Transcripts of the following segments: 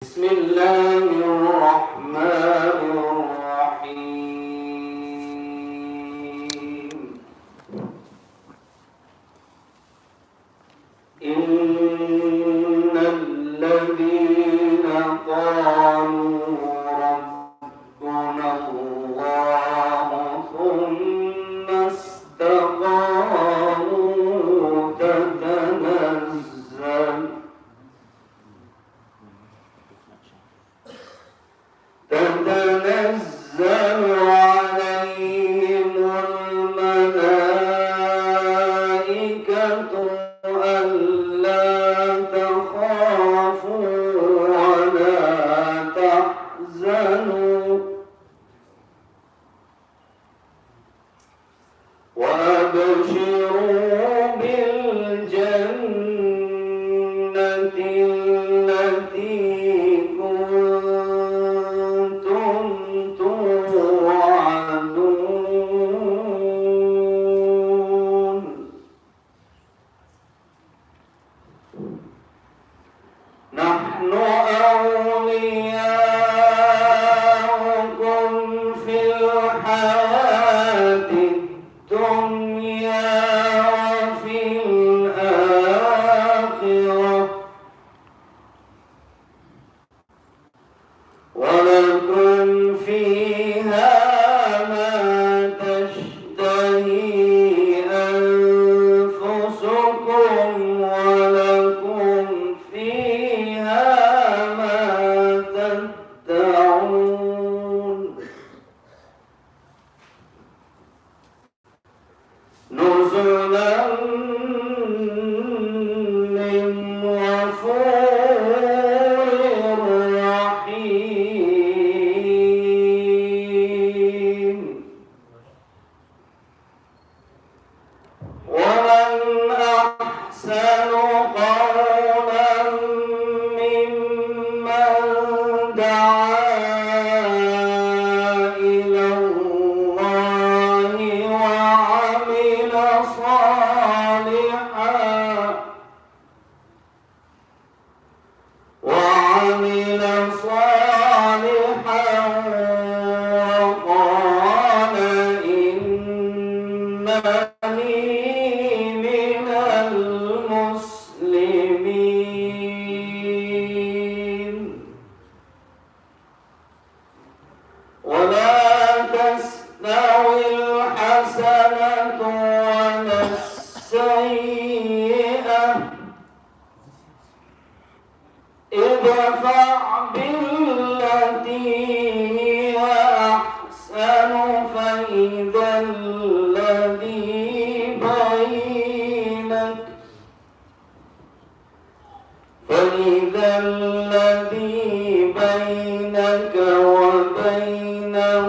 بسم الله الرحمن الرحيم. إن الذين قالوا ربنا الله ثم استقاموا تتنزل عليهم الملائكة ألا تخافوا ولا تحزنوا وأبشروا بالجنة التي كنتم توعدون. نحن أولياؤكم في الحياة الدنيا وفي الآخرة ولكم فيها ما تشتهي أنفسكم ولكم فيها ما تدعون. نزلا من غفور رحيم. ومن أحسن قولا ممن دعا إلى الله وعمل صالحا وقال إنني من المسلمين. ولا تستوي الحسنة ولا السيئة ادفع بالتي هي أحسن فإذا الذي بينك وبينه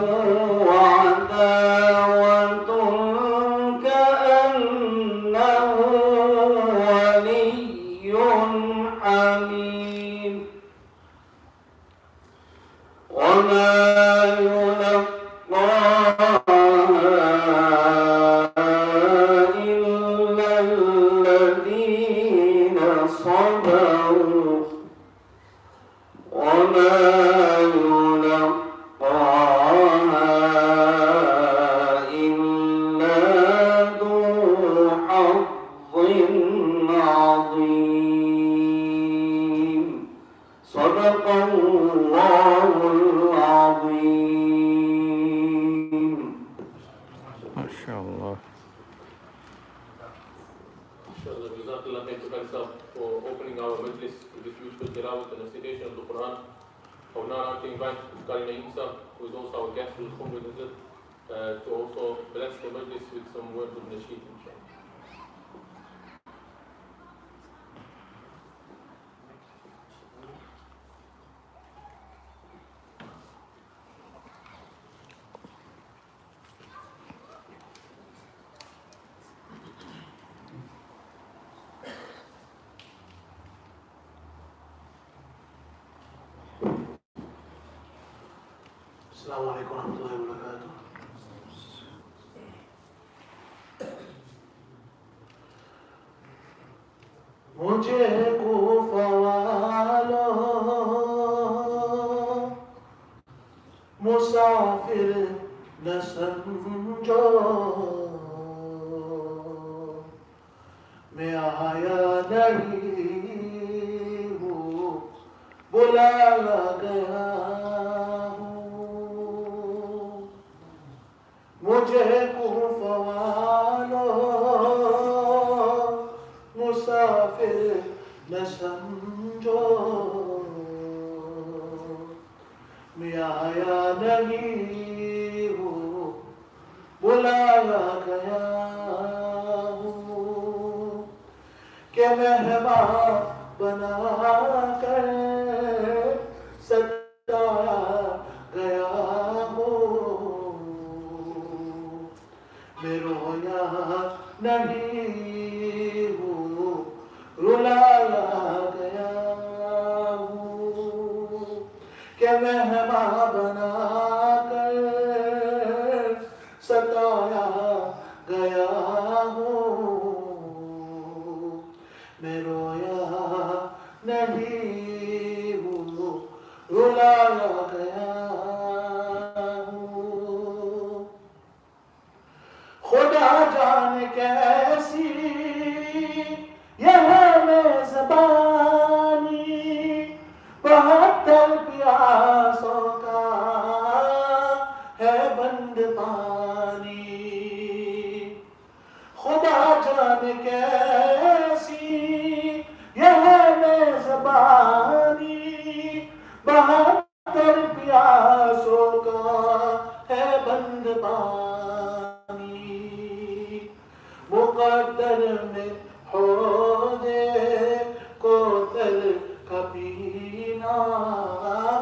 عداوة كأنه ولي حميم. وما يلقاها إلا الذين صبروا وما يلقاها إلا ذو حظ عظيم. صدق الله العظيم. ما شاء الله. Jazakallah, thank you very much for opening our majlis with this beautiful tilawat and recitation of the Quran. I would now like to invite Karina Insa, who is also our guest, who will come with us, to also bless the majlis with some words of nasheed, inshallah. السلام عليكم ورحمة الله وبركاته. मुझे कुफवालो मुसाफिर न समझो मैं आया नहीं हूँ बुलाया गया हूँ मुझे कुफवालो मुसाफिर न समझो मैं आया नहीं हूँ बुलाया गया हूँ कि मेहमान बना कर सताया गया हूँ मैं रोया नहीं हूँ रुलाया गया हूँ कि मेहमान बना कर सताया गया हूँ मैं रोया नहीं हूँ रुलाया गया हूँ खुदा जाने कैसी यह मेज़बानी 72 प्यासों का है बंद पानी खुदा जाने कैसी यह मेज़बानी 72 प्यासों का है बंद पानी मुकद्दर में हो दे कोतर का पीना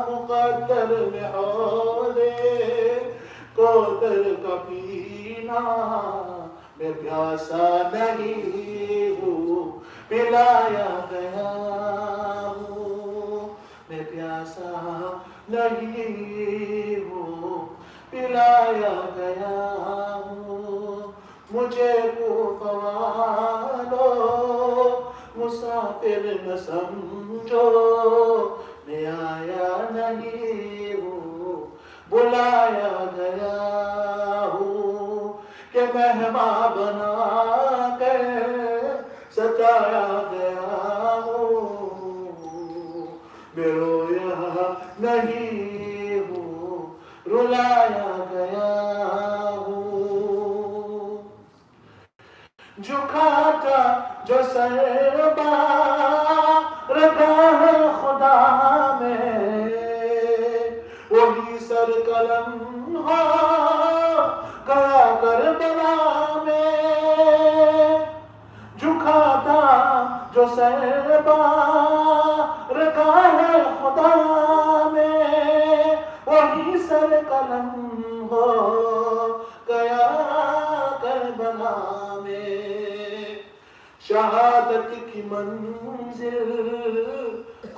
मुकद्दर में हो दे कोतर का पीना मैं प्यासा नहीं हूँ पिलाया गया हूँ मैं प्यासा नहीं हूँ पिलाया गया हूँ मुझे कुफवालो मुसाफिर न समझो मैं आया नहीं हूँ बुलाया गया हूँ कि मेहमान बना कर सताया गया हूँ मैं रोया नहीं हूँ रुलाया गया हूँ झुकाता जो सरबा रखा है खुदा में वही सर कलम हो गया करबला में झुकाता जो सरबा रखा है खुदा में वही सर कलम हो गया करबला में शहादत की मंजिल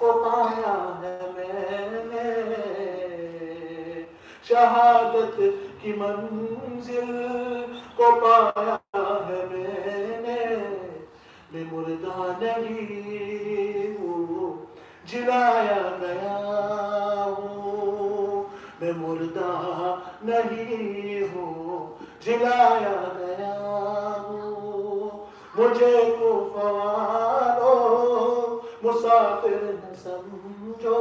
को पाया है मैंने शहादत की मंजिल को पाया है मैंने मैं मुर्दा नहीं हूँ जिलाया गया हूँ मैं मुर्दा नहीं हूँ जिलाया गया हूँ मुझे कुफवालो मुसाफिर न समझो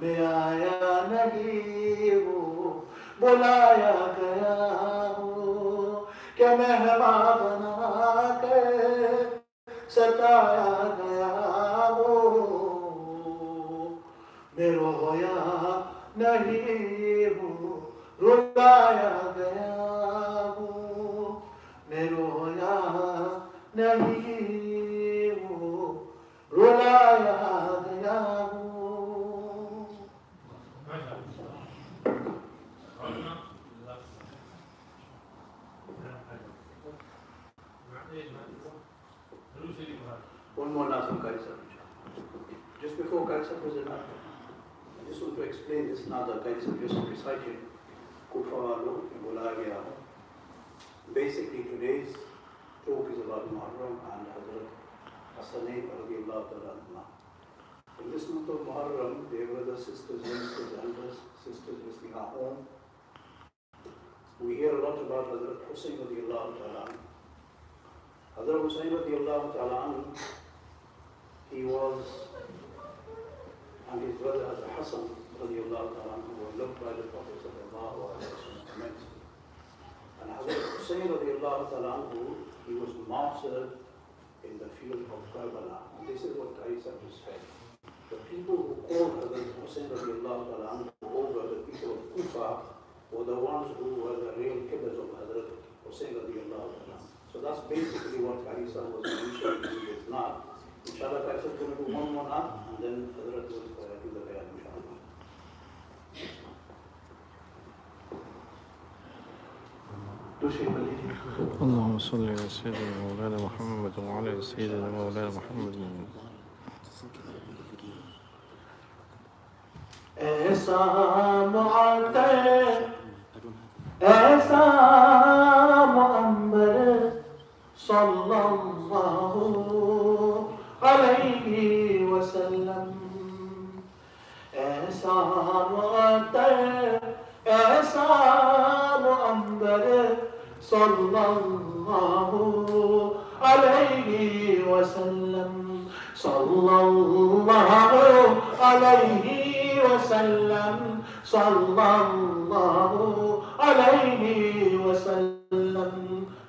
मैं आया नहीं हूँ बुलाया गया हूँ कि मेहमान बना कर सताया गया हूँ मैं रोया नहीं हूँ रुलाया गया हूँ मैं रोया नहीं हूँ रुलाया गया हूँ One more last one, Kaisa. Just before Kaisa presents, I just want to explain this nada Kaisa just recited Kufalo and Bulaya Gaya. Basically, today's talk is about Muharram and Hazrat Hasanain radiallahu ta'ala. In this month of Muharram, dear brothers, sisters, youngsters, elders, sisters visiting our home, lot about Hazrat Hussain radiallahu ta'ala anhu. Hazrat Hussain radiallahu ta'ala anhu, he was, and his brother Hazrat Hassan radiallahu ta'ala anhu were loved by the Prophet sallallahu alayhi wa sallam immensely. And Hazrat Hussain radiallahu ta'ala anhu, he was martyred in the field of Karbala. And this is what Aisha just said. The people who called Hazrat Hussain radiallahu ta'ala anhu over, the people of Kufa, were the ones who were the real killers of Hazrat Hussain radiallahu ta'ala. So that's basically what Aisha was mentioning. He is not. Inshallah, Aisha is going to do one more now, and then Hazrat will do the bayan, inshallah. اللهم صل على سيدنا مولانا محمد وعلى سيدنا مولانا محمد. ऐसा मुअत्तर ऐसा मुअम्बर सल्लल्लाहु अलैहि वसल्लम ऐसा मुअत्तर ऐसा मुअम्बर सल्लल्लाहु अलैहि वसल्लम सल्लल्लाहु अलैहि वसल्लम सल्लल्लाहु अलैहि वसल्लम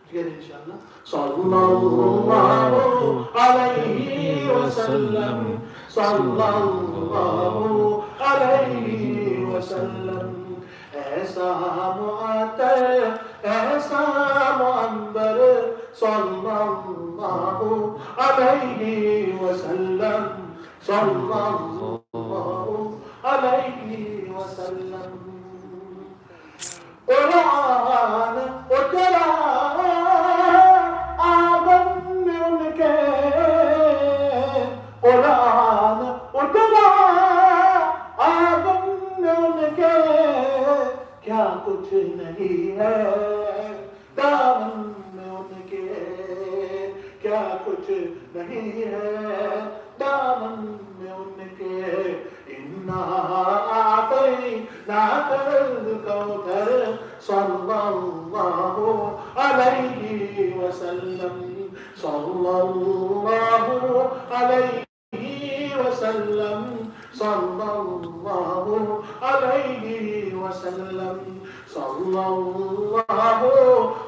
together inshallah सल्लल्लाहु अलैहि वसल्लम सल्लल्लाहु अलैहि वसल्लम ऐसा मुअत्तर ऐसा मुअम्बर सल्लल्लाहु अलैहि वसल्लम सल्लल्लाहु अलैहि वसल्लम कुरान उतरा आंगन में उनके कुरान उतरा आंगन में उनके क्या कुछ नहीं है दामन में उनके क्या कुछ नहीं है दामन में उनके इन्ना आतैनाकल कौथर सल्लल्लाहु अलैहि वसल्लम सल्लल्लाहु अलैहि वसल्लम सल्लल्लाहु अलैहि वसल्लम सल्लल्लाहु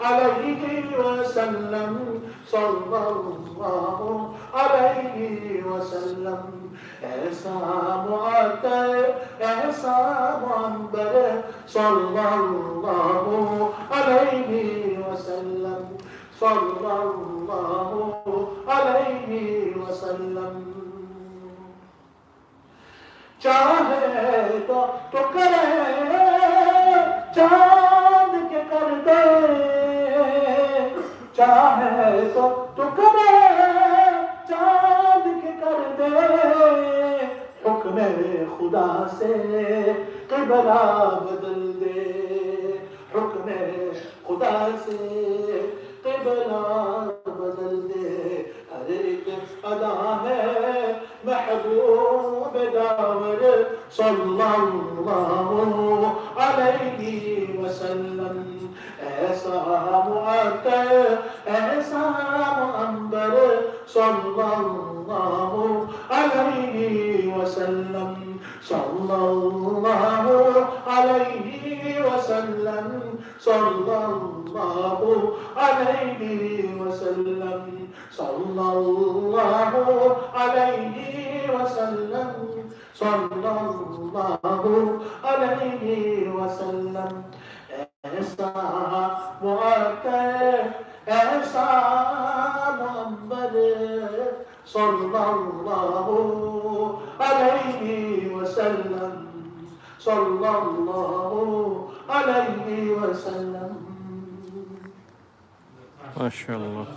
अलैहि वसल्लम सल्लल्लाहु अलैहि वसल्लम ऐसा मुअत्तर ऐसा मुअम्बर सल्लल्लाहु अलैहि वसल्लम सल्लल्लाहु अलैहि वसल्लम चाहे तो करे चांद के कर दे चाहे तो करे चांद के कर दे हुक्म खुदा से क़िबला बदल दे हुक्म खुदा से क़िबला बदल दे हर एक अदा है महबूब दावर सल्लल्लाहु अलैहि वसल्लम ऐसा मुअत्तर ऐसा मुअम्बर सल्लल्लाहु अलैहि वसल्लम सल्लल्लाहु अलैहि वसल्लम सल्लल्लाहु अलैहि वसल्लम सल्लल्लाहु अलैहि वसल्लम सल्लल्लाहु अलैहि वसल्लम ऐसा मुअत्तर ऐसा मुअम्बर सल्लल्लाहु अलैहि वसल्लम सल्लल्लाहु अलैहि वसल्लम माशाअल्लाह.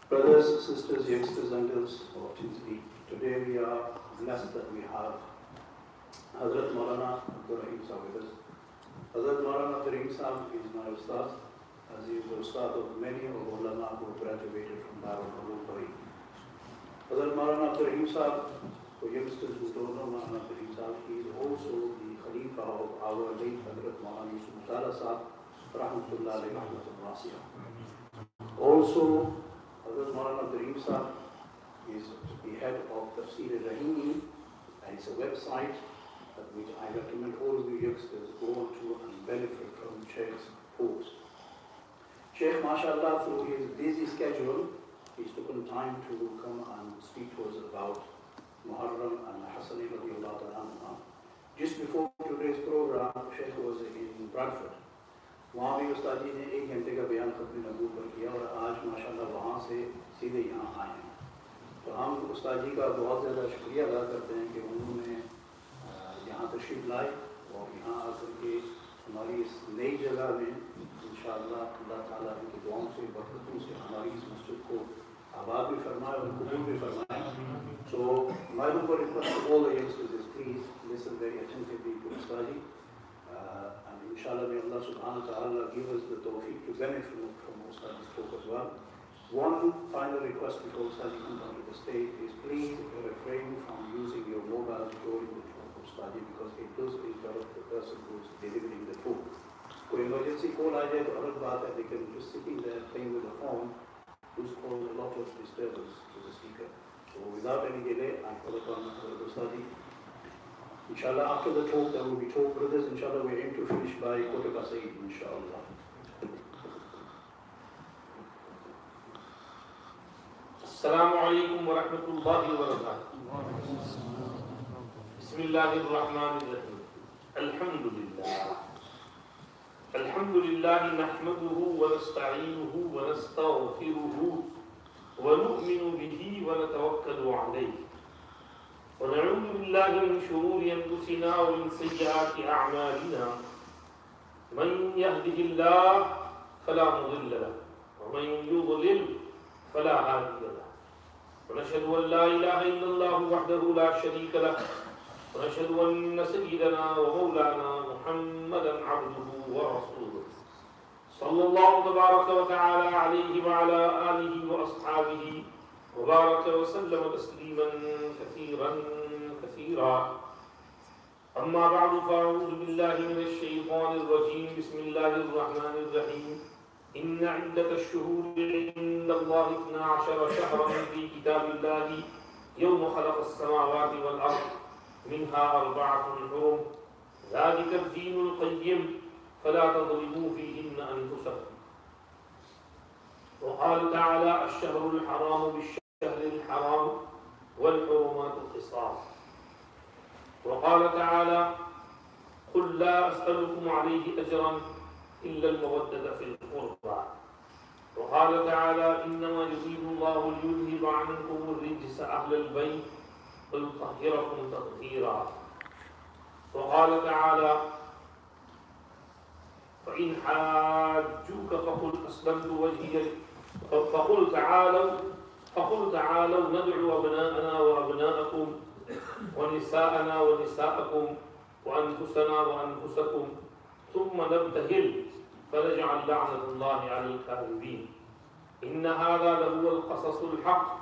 Brothers, sisters, youngsters, uncles of Tinsby, today we are blessed that we have Hazrat Maulana Abdul Raheem Sahib with us. Hazrat Maulana Abdul Raheem Sahib is my Ustad, as he is the Ustad of many of ulama who graduated from Darul Ulum Bari. Hazrat Maulana Abdul Raheem Sahib For youngsters who don't know Maulana Karim Sahib, he is also the Khalifa of our late Hazrat Maulana Yusuf Mutala Sahib, Rahmatullah alayhi Rahmatul Wasi'ah. Also, Hazrat Maulana Karim Sahib is the head of Tafsir Raheem, and it's a website which I recommend all of you youngsters go on to and benefit from Sheikh's post. Sheikh, mashallah, through his busy schedule, he's taken time to come and speak to us about Muharram and Hasanain radiallahu ta'ala. Just before today's program, Sheikh was in Bradford. वहाँ भी उस्ताद जी ने 1 घंटे का बयान खत्म नबूत पर किया और आज माशाल्लाह वहाँ से सीधे यहाँ आए हैं। तो हम उस्ताद जी का बहुत ज़्यादा शुक्रिया अदा करते हैं कि उन्होंने यहाँ तशरीफ लाई और यहाँ आकर के हमारी इस नई जगह में इंशाअल्लाह अल्लाह ताला की दुआओं से बरकतों से हमारी इस मस्जिद को आबाद भी फरमाए और कबूल भी फरमाए। So my humble request to all the youngsters is please listen very attentively to Ustad ji, and inshallah may Allah subhanahu wa ta'ala give us the tawfiq to benefit from Ustad's talk as well. One final request before Ustad ji comes onto the stage is please refrain from using your mobile during the talk of Ustad ji because it does interrupt the person who is delivering the talk. कोई emergency call आ जाए तो अलग बात है, लेकिन just sitting there playing with the phone does cause a lot of disturbance to the speaker. So without any delay, I call upon Ustad ji. Inshallah, after the talk there will be talk, brothers. Inshallah, we aim to finish by 8:15, inshallah. Assalamu alaikum wa rahmatullahi wa barakatuh. Bismillahirrahmanirrahim. Alhamdulillah. Alhamdulillah nahmaduhu wa nasta'inuhu wa nastaghfiruhu wa nu'minu bihi wa natawakkalu alayhi. ونعوذ بالله من شرور أنفسنا ومن سيئات أعمالنا من يهده الله فلا مضل له ومن يضلل فلا هادي له ونشهد أن لا إله إلا الله وحده لا شريك له ونشهد أن سيدنا ومولانا محمدا عبده ورسوله صلى الله تبارك وتعالى عليه وعلى آله وأصحابه وبارك وسلم تسليما كثيرا كثيرا. أما بعد فأعوذ بالله من الشيطان الرجيم. بسم الله الرحمن الرحيم. إن عدة الشهور عند الله 12 شهرا في كتاب الله يوم خلق السماوات والأرض منها 4 حرم ذلك الدين القيم فلا تظلموا فيهن أنفسكم. وقال تعالى الشهر الحرام بالشهر الحرام والحرمات قصاص. وقال تعالى قل لا أسألكم عليه أجرا إلا المودة في القربى. وقال تعالى إنما يريد الله ليذهب عنكم الرجس أهل البيت ويطهركم تطهيرا. وقال تعالى فإن حاجوك فقل أسلمت وجهي فقل تعالوا ندعو أبناءنا وأبناءكم ونساءنا ونساءكم وأنفسنا وأنفسكم ثم نبتهل فنجعل لعنة الله على الكاذبين. إن هذا لهو القصص الحق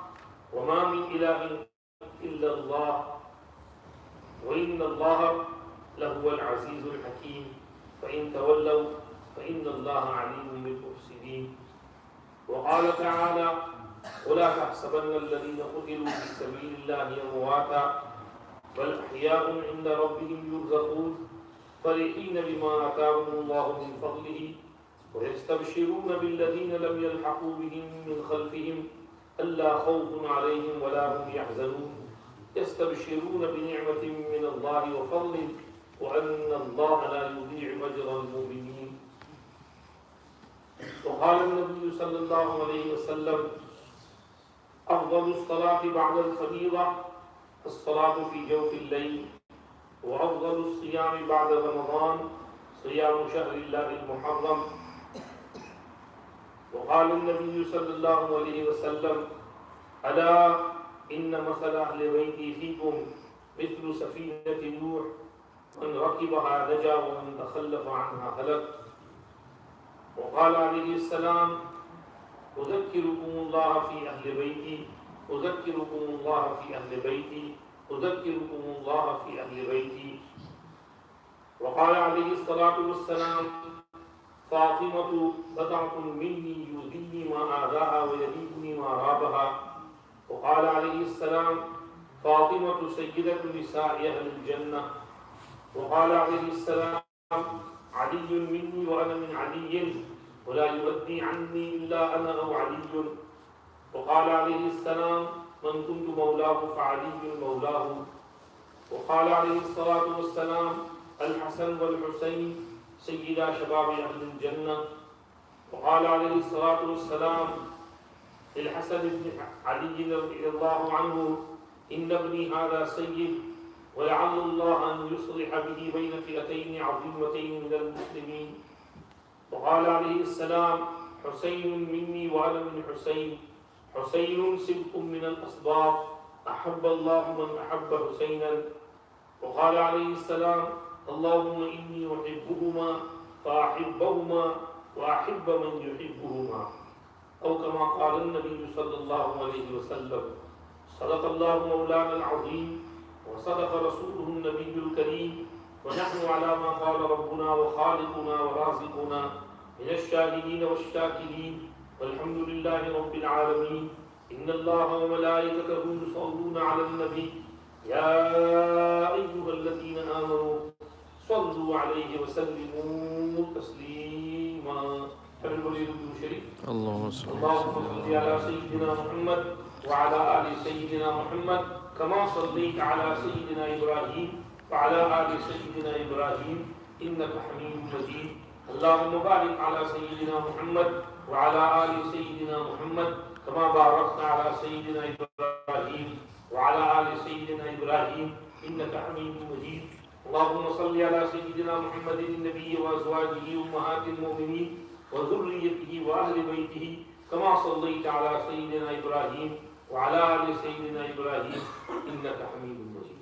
وما من إله إلا الله وإن الله لهو العزيز الحكيم. فإن تولوا فإن الله عليم بالمفسدين. وقال تعالى ولا تحسبن الذين قتلوا في سبيل الله أمواتا بل أحياء عند ربهم يرزقون فرحين بما آتاهم الله من فضله ويستبشرون بالذين لم يلحقوا بهم من خلفهم ألا خوف عليهم ولا هم يحزنون يستبشرون بنعمة من الله وفضل وأن الله لا يضيع أجر المؤمنين. وقال النبي صلى الله عليه وسلم أفضل الصلاة بعد الفريضة الصلاة في جوف الليل وأفضل الصيام بعد رمضان صيام شهر الله المحرم. وقال النبي صلى الله عليه وسلم ألا إن مثل أهل بيتي فيكم مثل سفينة نوح من ركبها نجا ومن تخلف عنها هلك. وقال عليه السلام أذكركم الله في أهل بيتي أذكركم الله في أهل بيتي. وقال عليه الصلاة والسلام: فاطمة بضعة مني يؤذيني ما آذاها ويليقني ما رابها. وقال عليه السلام: فاطمة سيدة نساء أهل الجنة. وقال عليه السلام: علي مني وأنا من علي ولا يؤدي عني إلا أنا أو علي. وقال عليه السلام: من كنت مولاه فعلي مولاه. وقال عليه الصلاة والسلام: الحسن والحسين سيدا شباب أهل الجنة. وقال عليه الصلاة والسلام للحسن بن علي رضي الله عنه: إن ابني هذا سيد ولعل الله أن يصلح به بين فئتين عظيمتين من المسلمين. وقال عليه السلام: حسين مني وأنا من حسين. حسين سبط من الأصباط أحب الله من أحب حسينا. وقال عليه السلام: اللهم إني أحبهما فأحبهما وأحب من يحبهما. أو كما قال النبي صلى الله عليه وسلم: صدق الله مولانا العظيم وصدق رسوله النبي الكريم، ونحن على ما قال ربنا وخالقنا ورازقنا من الشاهدين والشاكرين، والحمد لله رب العالمين. إن الله وملائكته يصلون على النبي يا أيها الذين آمنوا صلوا عليه وسلموا تسليما. Everybody do Sharif. اللهم صل اللهم صل على سيدنا محمد وعلى آل سيدنا محمد كما صليت على سيدنا إبراهيم وعلى آل سيدنا إبراهيم إنك حميد مجيد. اللهم بارك على سيدنا محمد وعلى آل سيدنا محمد كما باركت على سيدنا إبراهيم وعلى آل سيدنا إبراهيم إنك حميد مجيد. اللهم صل على سيدنا محمد النبي وأزواجه أمهات المؤمنين وذريته وأهل بيته كما صليت على سيدنا إبراهيم وعلى آل سيدنا إبراهيم إنك حميد مجيد.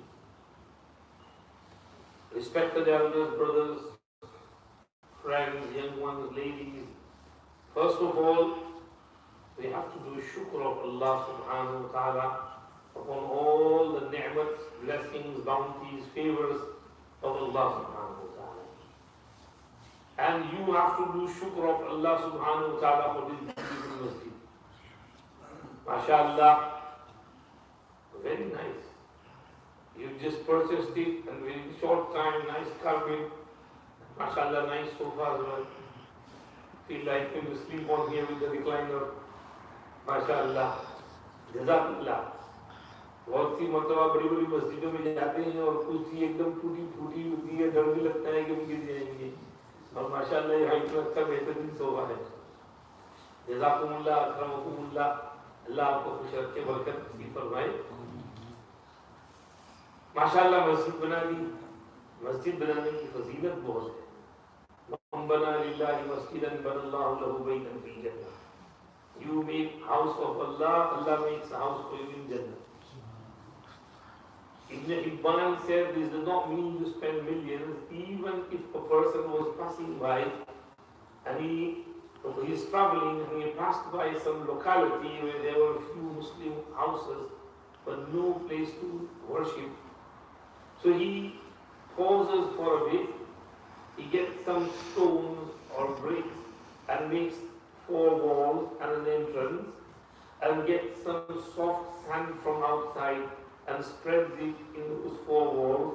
Respected elders, brothers, friends, young ones, ladies, first of all, we have to do shukr of Allah subhanahu wa ta'ala upon all the ni'mats, blessings, bounties, favors of Allah subhanahu wa ta'ala. And you have to do shukr of Allah subhanahu wa ta'ala for this beautiful masjid. MashaAllah, very nice. You just purchased it and very short time, nice carpet, MashaAllah, nice sofa as well. Feel like you sleep on here with the recliner. MashaAllah, Jazakallah. बहुत सी मरतबा बड़ी बड़ी मस्जिदों में जाते हैं और कुछ ही एकदम टूटी फूटी होती है, डर भी लगता है कि हम गिर जाएंगे, और माशाअल्लाह ये हाइट में अच्छा बेहतरीन सोफा है। जज़ाकुमुल्लाह अकरमकुमुल्लाह, अल्लाह आपको खुश रखे, बरकत नसीब फरमाए। माशाअल्लाह मस्जिद बना दी। मस्जिद बनाने की फजीलत बहुत है। मन बना लिल्लाहि मस्जिदन बनल्लाहु लहु बैतन fill जन्नह। You make house of Allah, Allah makes a house for you in Jannah. Imam said this does not mean you spend millions. Even if a person was passing by and he is traveling and he passed by some locality where there were a few Muslim houses but no place to worship, so he pauses for a bit, he gets some stones or bricks and makes 4 walls and an entrance, and gets some soft sand from outside and spreads it in those 4 walls,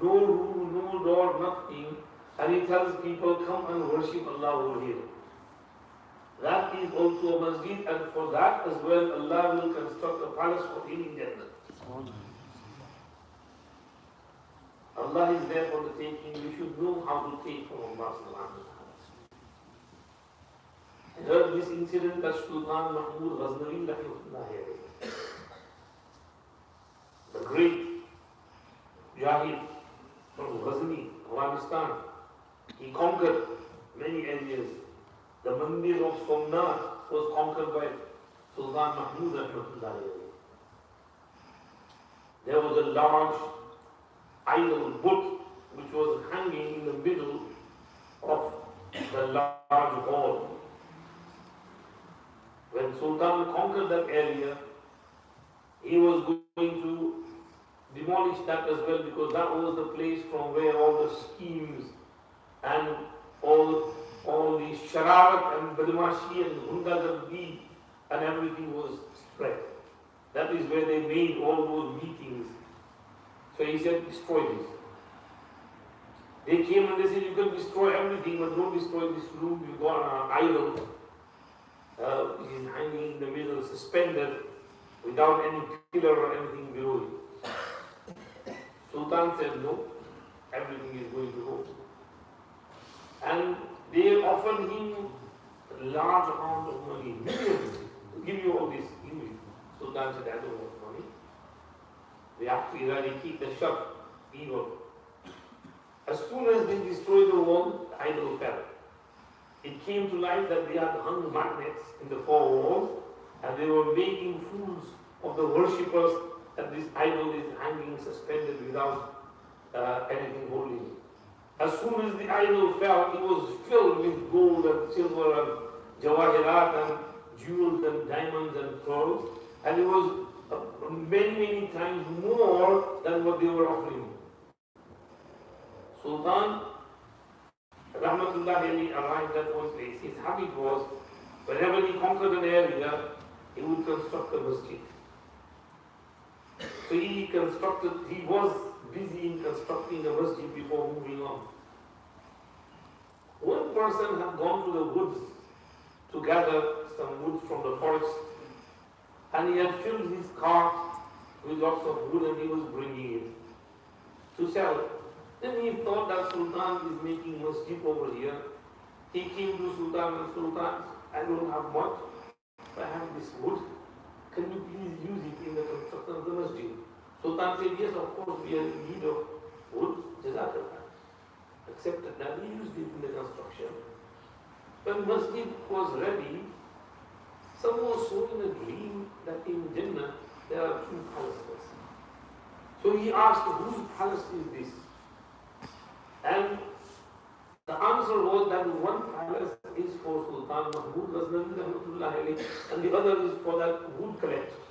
no room, no door, nothing, and he tells people, come and worship Allah over here. That is also a masjid, and for that as well Allah will construct a palace for him in Jannah. Allah is there for the taking. We should know how to take from Allah subhanahu wa ta'ala. I heard this incident that Sultan Mahmud Ghaznavi rahimahullah, the great Jahid from Ghazni, Afghanistan, he conquered many areas. The Mandir of Somnath was conquered by Sultan Mahmud rahimahullah. There was a large idol book which was hanging in the middle of the large hall. When Sultan conquered that area, he was going to demolish demolished that as well, because that was the place from where all the schemes and all the shararat and badmashi and gundagardi and everything was spread. That is where they made all those meetings. So he said, destroy this. They came and they said, you can destroy everything, but don't destroy this room. You've got an idol which is hanging in the middle, suspended, without any pillar or anything below it. Sultan said, no, everything is going to go. And they offered him a large amount of money, millions, to give you all this. Sultan said, I don't want money. We have to eradicate the shar, evil. As soon as they destroyed the wall, the idol fell. It came to light that they had hung magnets in the four walls, and they were making fools of the worshippers, that this idol is hanging suspended without anything holding it. As soon as the idol fell, it was filled with gold and silver and jawahirat and jewels and diamonds and pearls, and it was many times more than what they were offering. Sultan Rahmatullahi arrived at one place. His habit was, whenever he conquered an area, he would construct a masjid. So he was busy in constructing a masjid before moving on. One person had gone to the woods to gather some wood from the forest, and he had filled his cart with lots of wood and he was bringing it to sell. Then he thought that Sultan is making masjid over here. He came to Sultan and Sultan, I don't have much, but I have this wood. Can you please use it in the construction of the masjid? Sultan said, yes, of course, we are in need of wood. Jazakallah. Accepted that. He used it in the construction. When masjid was ready, someone saw in a dream that in Jannah there are two palaces. So he asked, whose palace is this? And the answer was that one palace is for Sultan Mahmud Ghaznavi and the other is for that wood collector.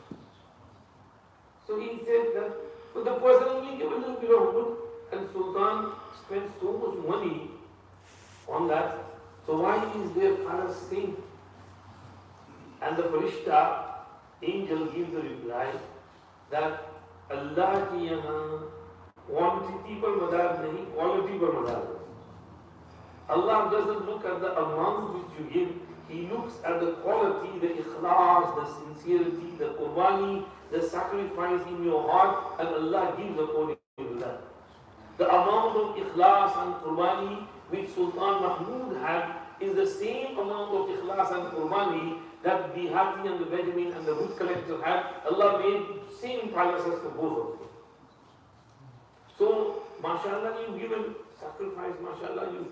So he said that, but the person only gave a little bit of wood, and Sultan spent so much money on that. So why is their palace safe? And the Farishta, angel, gave the reply that Allah ki yahan quantity par madar nahi, quality par madar. Allah doesn't look at the amount which you give, He looks at the quality, the ikhlas, the sincerity, the qurbani, the sacrifice in your heart, and Allah gives according to that. The amount of ikhlas and qurbani which Sultan Mahmud had is the same amount of ikhlas and qurbani that the Hati and the Benjamin and the wood collector had. Allah made same palaces for both of them. So, mashallah, you've given sacrifice, mashallah, you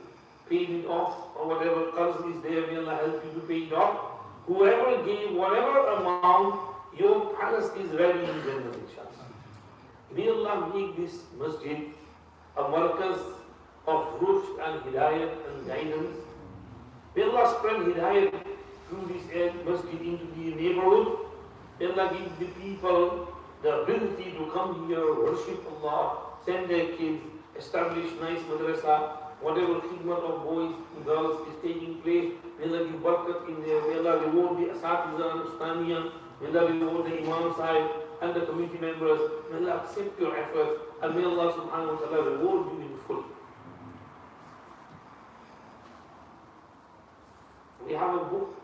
paid it off, or whatever curse is there, may Allah help you to pay it off. Whoever gave whatever amount, your palace is ready in Jannah, inshallah. May Allah make this masjid a markaz of rushd and hidayat and guidance. May Allah spread hidayat through this masjid into the neighborhood. May Allah give the people the ability to come here, worship Allah, send their kids, establish nice madrasa. Whatever khidmat of boys and girls is taking place, may Allah give barakat in there. May Allah reward the asatiza and ustaniya. May Allah reward the Imam sahib and the committee members. May Allah accept your efforts, and may Allah subhanahu wa ta'ala reward you in full. We have a book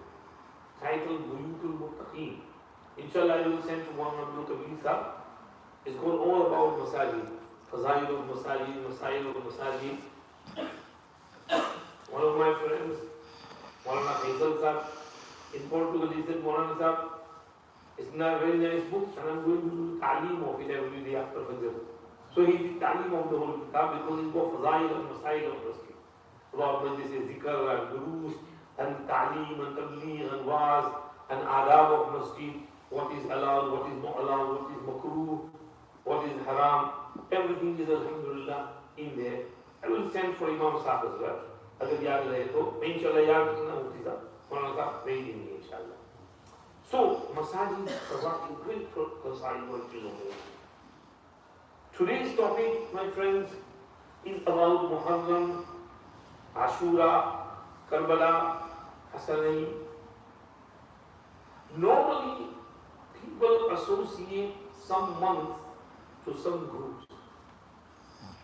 titled Buyutul Muttaqeen. Inshallah, you will send to Muhammad Kabir. It's called all about masajid. Fazail of masajid, masail of masajid. One of my friends, Maulana Faisal Sahab, in Portugal, he said, Maulana Sahab, it's not a very nice book, and I'm going to do ta'aleem of it every day after Fajr. So he did ta'aleem of the whole kitab because he's got Fazail and masail of masjid. About majlis zikr and durus and ta'aleem and tabligh and waz and adab of masjid, what is allowed, what is not allowed, what is makruh, what is haram. Everything is alhamdulillah in there. I will send for Imam Sahib as well. Agar yaad rahe to, inshallah yaad na hoti sa, Maulana Sahib bhej denge inshallah. So, masajid, great masajid. Today's topic, my friends, is about Muharram, Ashura, Karbala, Hasanain. Normally, people associate some months to some groups.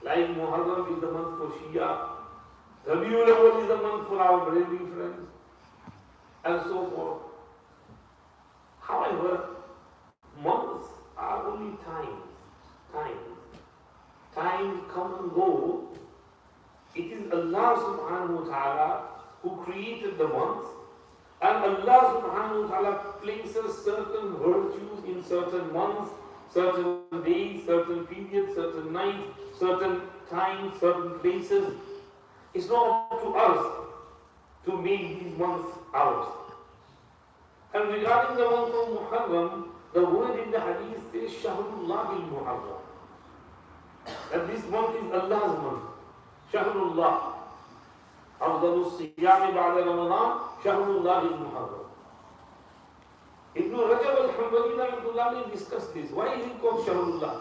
Like Muharram is the month for Shia, Rabiul Awwal is the month for our Brahmin friends, and so forth. However, months are only times. Times come and go. It is Allah subhanahu wa ta'ala who created the months, and Allah subhanahu wa ta'ala places certain virtues in certain months, certain days, certain periods, certain nights, certain times, certain places. It's not up to us to make these months ours. And regarding the month of Muharram, the word in the hadith says Shahrullah al-Muharram. That this month is Allah's month. Shahrullah. أفضل الصيام بعد رمضان شهر الله المحرم. Ibn Rajab al-Hanbali discussed this. Why is it called Shahrullah?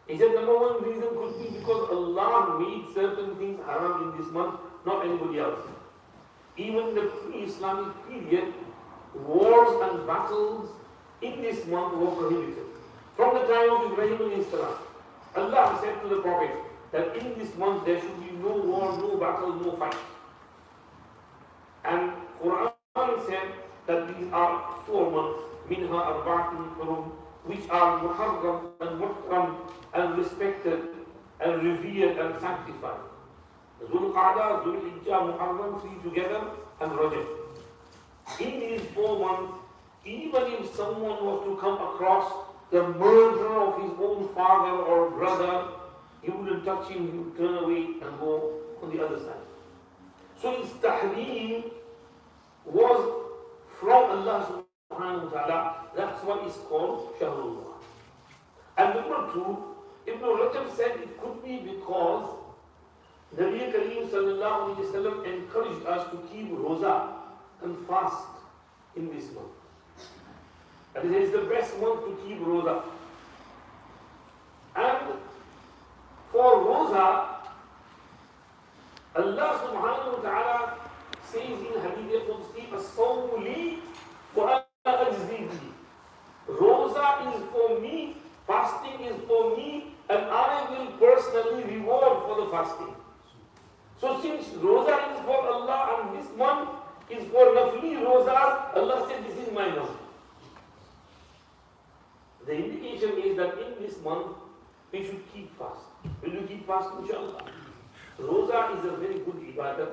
He said number one reason could be because Allah made certain things haram in this month, not anybody else. Even the pre-Islamic period, wars and battles in this month were prohibited. From the time of Ibrahim alayhi salam, Allah said to the Prophet that in this month there should be no war, no battle, no fight. And Quran said that these are 4 months, minha arba'atun hurum, which are Muharram and Muhram and respected and revered and sanctified. Dhul Qa'dah, Dhul Hijjah, Muharram, 3 together, and Rajab. In these 4 months, even if someone was to come across the murderer of his own father or brother, he wouldn't touch him, he would turn away and go on the other side. So his tahreem was from Allah subhanahu wa ta'ala. That's why it's called Shahrullah. And number 2, Ibn Rajab said it could be because Nabi Kareem sallallahu alayhi wa sallam encouraged us to keep roza and fast in this month. And it is the best month to keep roza. And for roza, Allah subhanahu wa ta'ala says in Hadith Qudsi, as-sawmu li wa ana ajzi bihi. Roza is for me, fasting is for me, and I will personally reward for the fasting. So since roza is for Allah and this month is for nafli rozas, Allah said this is my month. The indication is that in this month we should keep fast. Will you keep fast, inshallah? Roza is a very good ibadah.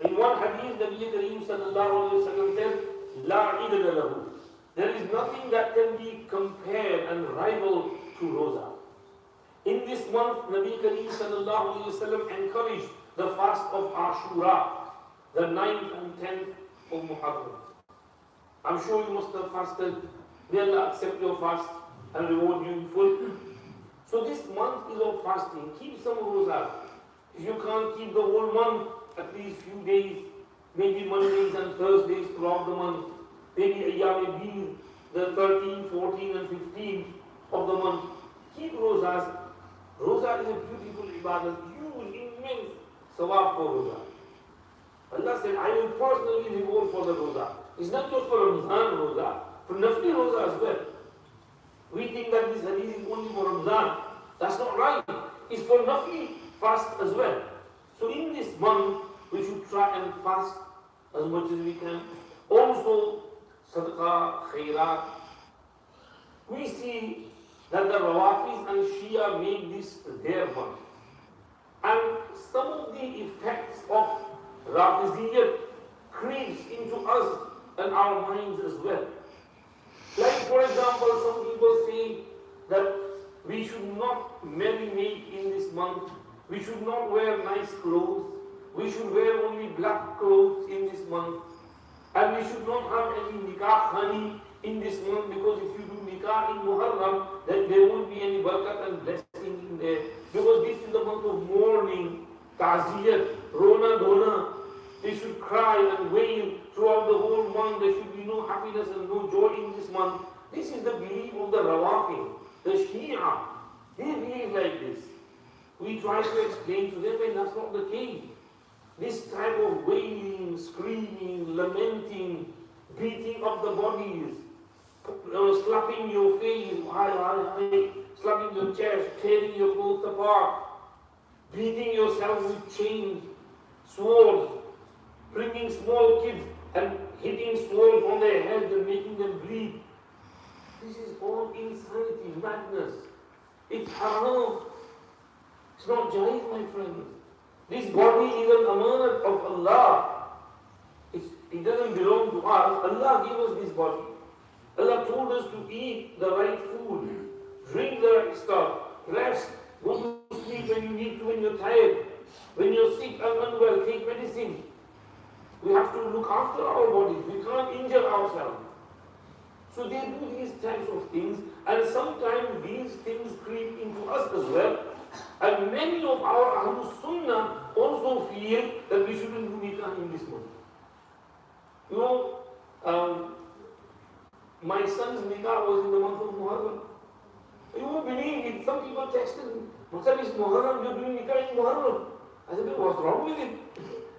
In one hadith, Nabi Kareem sallallahu alayhi wa sallam said, La idana lahu. There is nothing that can be compared and rivaled to roza. In this month, Nabi Kareem sallallahu alayhi wa sallam encouraged the fast of Ashura, the 9th and 10th of Muharram. I'm sure you must have fasted. May Allah accept your fast and reward you in full. So this month is of fasting. Keep some roza. If you can't keep the whole month, at least few days, maybe Mondays and Thursdays throughout the month, maybe Ayyam Bid, the 13th, 14th and 15th of the month. Keep rozas. Roza is a beautiful ibadah, huge, immense sawab for roza. Allah said, I will personally reward for the roza. It's not just for Ramzan roza, for nafli roza as well. We think that this hadith is only for Ramzan. That's not right. It's for nafli fast as well. So in this month, we should try and fast as much as we can. Also, sadaqah, khairat. We see that the Rawafis and Shia make this their month. And some of the effects of Rafiziyat creeps into us and our minds as well. Like for example, some people say that we should not marinate in this month, we should not wear nice clothes, we should wear only black clothes in this month, and we should not have any nikah honey in this month, because if you do nikah in Muharram, then there won't be any barakat and blessing in there, because this is the month of mourning, ta'ziyat, rona dona. They should cry and wail throughout the whole month. There should be no happiness and no joy in this month. This is the belief of the Rawafid, the Shia, They behave like this. We try to explain to them, and that's not the case. This type of wailing, screaming, lamenting, beating of the bodies, slapping your face, slapping your chest, tearing your clothes apart, beating yourself with chains, swords, bringing small kids and hitting swords on their heads and making them bleed. This is all insanity, madness. It's haram. It's not jaiz, my friends. This body is an amanat of Allah. It doesn't belong to us. Allah gave us this body. Allah told us to eat the right food, drink the right stuff, rest, go to sleep when you need to, when you're tired. When you're sick and unwell, take medicine. We have to look after our bodies. We can't injure ourselves. So they do these types of things, and sometimes these things creep into us as well. And many of our Ahlul Sunnah also feel that we shouldn't do nikah in this month. You know, my son's nikah was in the month of Muharram. You won't believe it. Some people texted me, "Masa it's Muharram, you're doing nikah in Muharram." I said, "What's wrong with it?"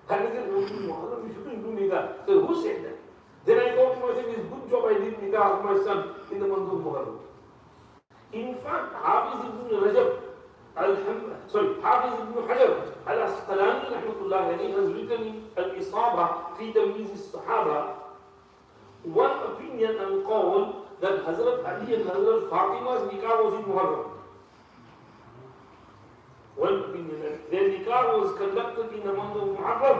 And he said, "No, Muharram, you shouldn't do nikah." So who said that? Then I thought to myself, it's a good job I did nikah of my son in the month of Muharram. In fact, Hafiz ibn Rajab, Hafiz ibn Hajar al-Asqalani rahmatullah alayhi has written in Al-Isaba fi Tamyiz al-Sahaba one opinion and call that Hazrat Ali and Hazrat Fatima's nikah was in Muharram. One opinion that their nikah was conducted in the month of Muharram.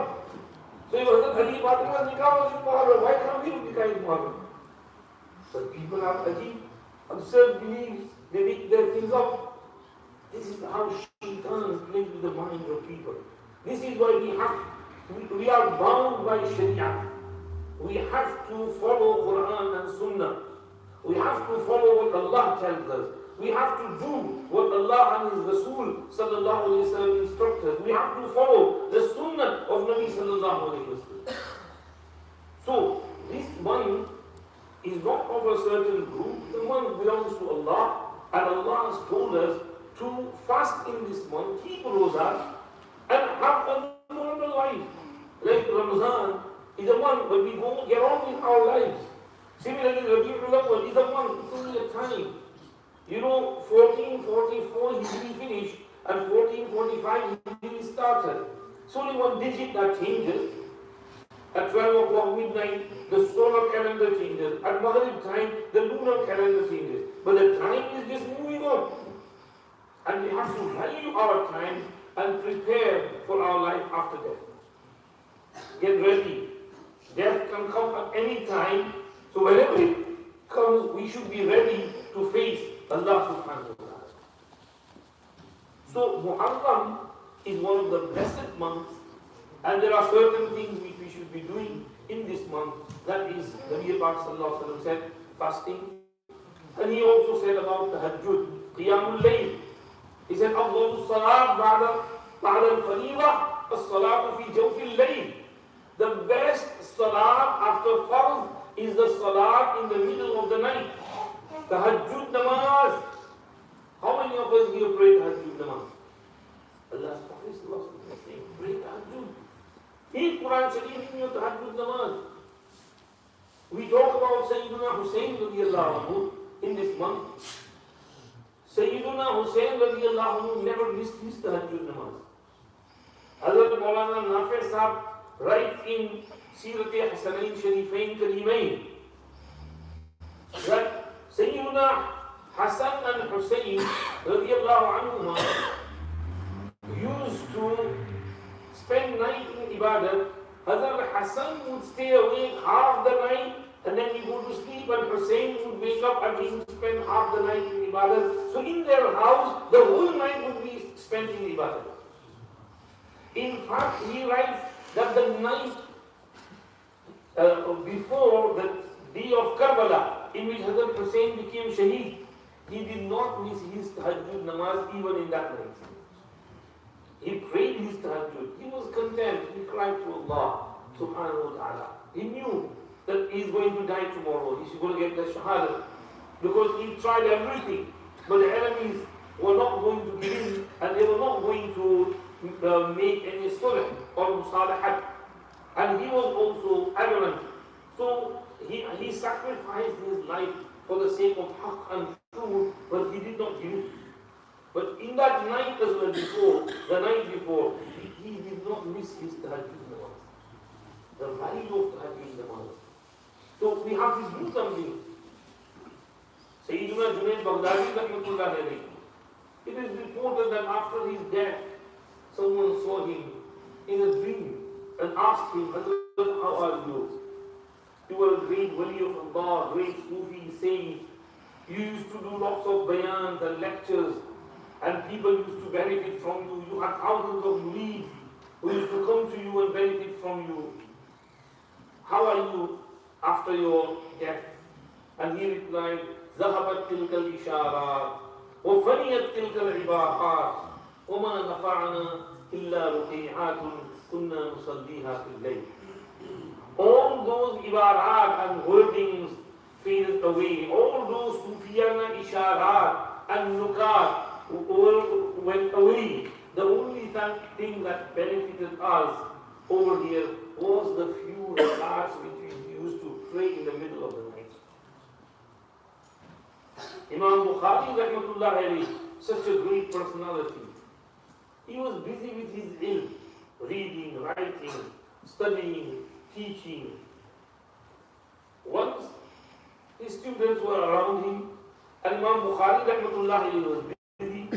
So if Hazrat Ali Fatima's nikah was in Muharram, why can't we do nikah in Muharram? But people have absurd beliefs, they make their things up. This is how shaitan plays with the minds of people. This is why we are bound by Sharia. We have to follow Quran and Sunnah. We have to follow what Allah tells us. We have to do what Allah and His Rasul sallallahu alayhi wa sallam instruct us. We have to follow the Sunnah of Nabi sallallahu alayhi wa sallam. So, this one is not of a certain group. The one belongs to Allah, and Allah has told us to fast in this month, keep roza, and have a normal life. Like Ramadan is the one when we go get on with our lives. Similarly, Rabiul Awwal is the one, it's only a time. You know, 1444 Hijri finished and 1445 Hijri started. It's only one digit that changes. At 12 o'clock midnight, the solar calendar changes. At Maghrib time, the lunar calendar changes. But the time is just moving on. And we have to value our time and prepare for our life after death. Get ready. Death can come at any time. So whenever it comes, we should be ready to face Allah subhanahu wa ta'ala. So Muharram is one of the blessed months, and there are certain things which we should be doing in this month. That is, Nabi Pak sallallahu alaihi wasallam said, fasting. And he also said about tahajjud, qiyamul layl. He said, أفضل الصلاة بعد الفريضة الصلاة في جوف الليل. The best salat after farz is the salat in the middle of the night. Tahajjud namaz. How many of us here pray tahajjud namaz? Allah's Prophet is saying, pray tahajjud. Read Quran Sharif in your tahajjud namaz. We talk about Sayyidina Hussain radiallahu anhu in this month. Sayyidina Hussain radiallahu anhu never missed his tahajjud namaz. Hazrat Maulana Nafi Sahab writes in Sirat Hasanain Sharifain Karimain that Sayyidina Hassan and Hussain radiallahu anhuma used to spend night in ibadat. Hazrat Hassan would stay awake half the night and then he go to sleep, and Hussain would wake up and he would spend half the night in ibadat. So in their house, the whole night would be spent in ibadat. In fact, he writes that the night before the day of Karbala, in which Hazrat Hussain became Shaheed, he did not miss his tahajjud namaz even in that night. He prayed his tahajjud. He was content. He cried to Allah subhanahu wa ta'ala. He knew that he's going to die tomorrow. He's going to get the shahada. Because he tried everything. But the enemies were not going to give in and they were not going to make any sulh or musalahat. And he was also adamant. So he sacrificed his life for the sake of haqq and truth, but he did not give in. But in that night as well before, the night before, he did not miss his tahajjud namaz. The value of tahajjud namaz. So we have to do something. Sayyidina Junaid Baghdadi rahmatullah alayhi. It is reported that after his death, someone saw him in a dream and asked him, Hazrat, how are you? You were a great wali of Allah, great Sufi saint. You used to do lots of bayans and lectures, and people used to benefit from you. You had thousands of murid who used to come to you and benefit from you. How are you after your death? And he replied, ذهبت تلك الإشارات وفنيت تلك العبارات وما نفعنا إلا رقيعات كنا نصليها في الليل. All those ibarat and wordings faded away. All those sufiyana isharat and nukat went away. The only thing that benefited us over here was the few rakats which we used to pray in the middle of the night. Imam Bukhari rahmatullah alayhi, such a great personality. He was busy with his ilm, reading, writing, studying, teaching. Once his students were around him, and Imam Bukhari rahmatullah alayhi was busy.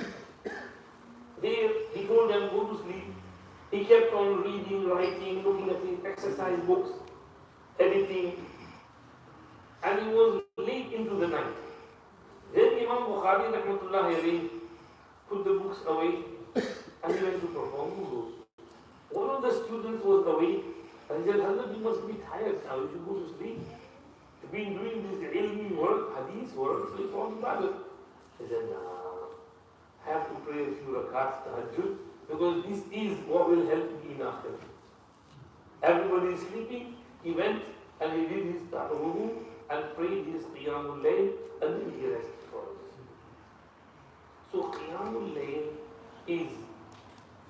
There he told them, go to sleep. He kept on reading, writing, looking at his exercise books, editing, and he was late into the night. Then Imam Bukhari rahmatullah alayhi put the books away and he went to perform wudu. One of the students was awake and he said, Hazrat, you must be tired now, you should go to sleep. You've been doing this ilmi work, hadith work, so it's all ibadah. He said, no, I have to pray a few rakats tahajjud because this is what will help me in akhirah. Everybody is sleeping, he went and he did his wudu and prayed his qiyamul layl and then he rested for us. So qiyamul layl is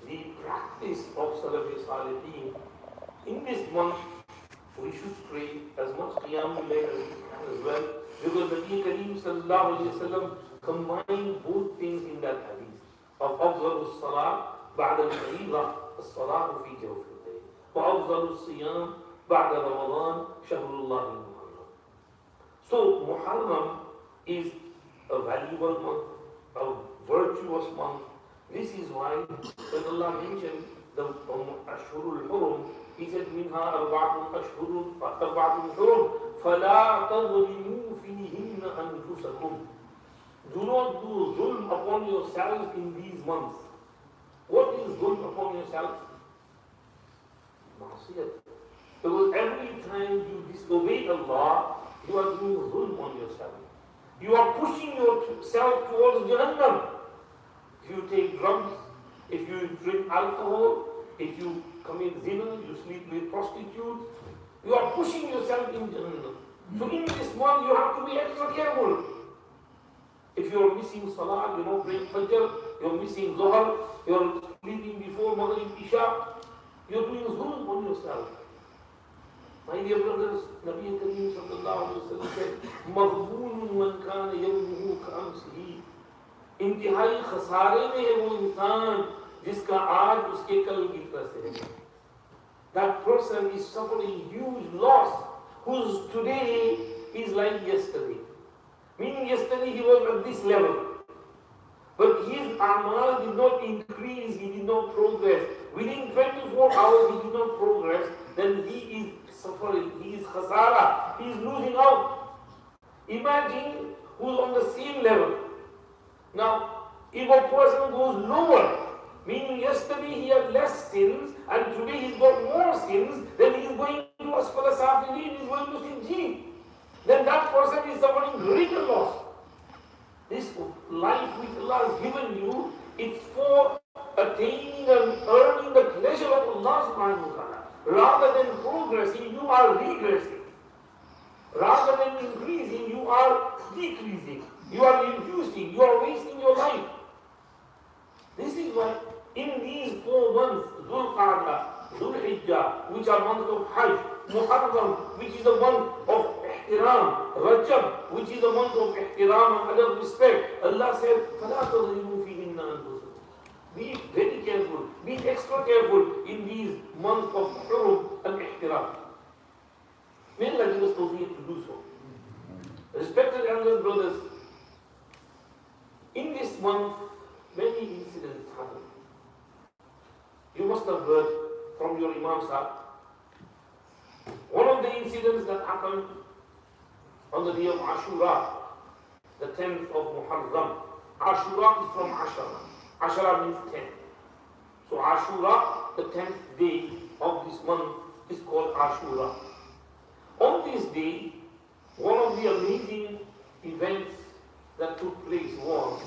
the practice of Salafi Salihin. In this month, we should pray as much qiyamul layl as we can as well, because the Nabi Kareem sallallahu alayhi wa sallam combined both things in that hadith of أفضل الصلاة بعد الفريضة الصلاة في جوف الليل وأفضل الصيام بعد رمضان شهر الله المحرم. So Muharram is a valuable month, a virtuous month. This is why when Allah mentioned the Ashurul Hurum, He said, منها أربعة حرم فلا تظلموا فيهن أنفسكم. Do not do zulm upon yourself in these months. What is zulm upon yourself? Ma'asiyat. Because every time you disobey Allah, you are doing zulm on yourself. You are pushing yourself towards Jahannam. If you take drugs, if you drink alcohol, if you commit zina, you sleep with prostitutes, you are pushing yourself in Jahannam. So in this month, you have to be extra careful. If you are missing Salah, you don't pray Fajr, you are missing Zuhr, you are sleeping before Maghrib Isha, you are doing zulm on yourself. My dear brothers, Nabi Kareem sallallahu alayhi wa sallam said, مَغْبُونٌ مَنْ كَانَ يَوْمُهُ كَأَمْسِهِ. इंतहाई खसारे में है वो इंसान जिसका आज उसके कल की तरह से है. That person is suffering huge loss, whose today is like yesterday. Meaning yesterday he was at this level, but his amal did not increase, he did not progress. Within 24 hours he did not progress, then he is suffering, he is khasara, he is losing out. Imagine who's on the same level. Now, if a person goes lower, meaning yesterday he had less sins and today he's got more sins, then he's going to asfala safilin, he's going to Sinjeen. Then that person is suffering greater loss. This life which Allah has given you, it's for attaining and earning the pleasure of Allah subhanahu wa ta'ala. Rather than progressing, you are regressing. Rather than increasing, you are decreasing. You are reducing, you are wasting your life. 4 months, Dhul Qa'dah, Dhul Hijjah, which are months of Hajj, Muharram, which is a month of ihtiram, Rajab, which is a month of ihtiram and other respect. Allah said, فَلَا تَظْلِمُوا فِيهِنَّ أَنفُسَكُمْ. Be very careful, be extra careful in these months of Hurum and ihtiram. May Allah give us tawfiq to do so. Respected elders, brothers, in this month, many incidents happen. You must have heard from your Imam Sahib. One of the incidents that happened on the day of Ashura, the 10th of Muharram. Ashura is from Ashura. Ashura means 10. So Ashura, the 10th day of this month, is called Ashura. On this day, one of the amazing events that took place was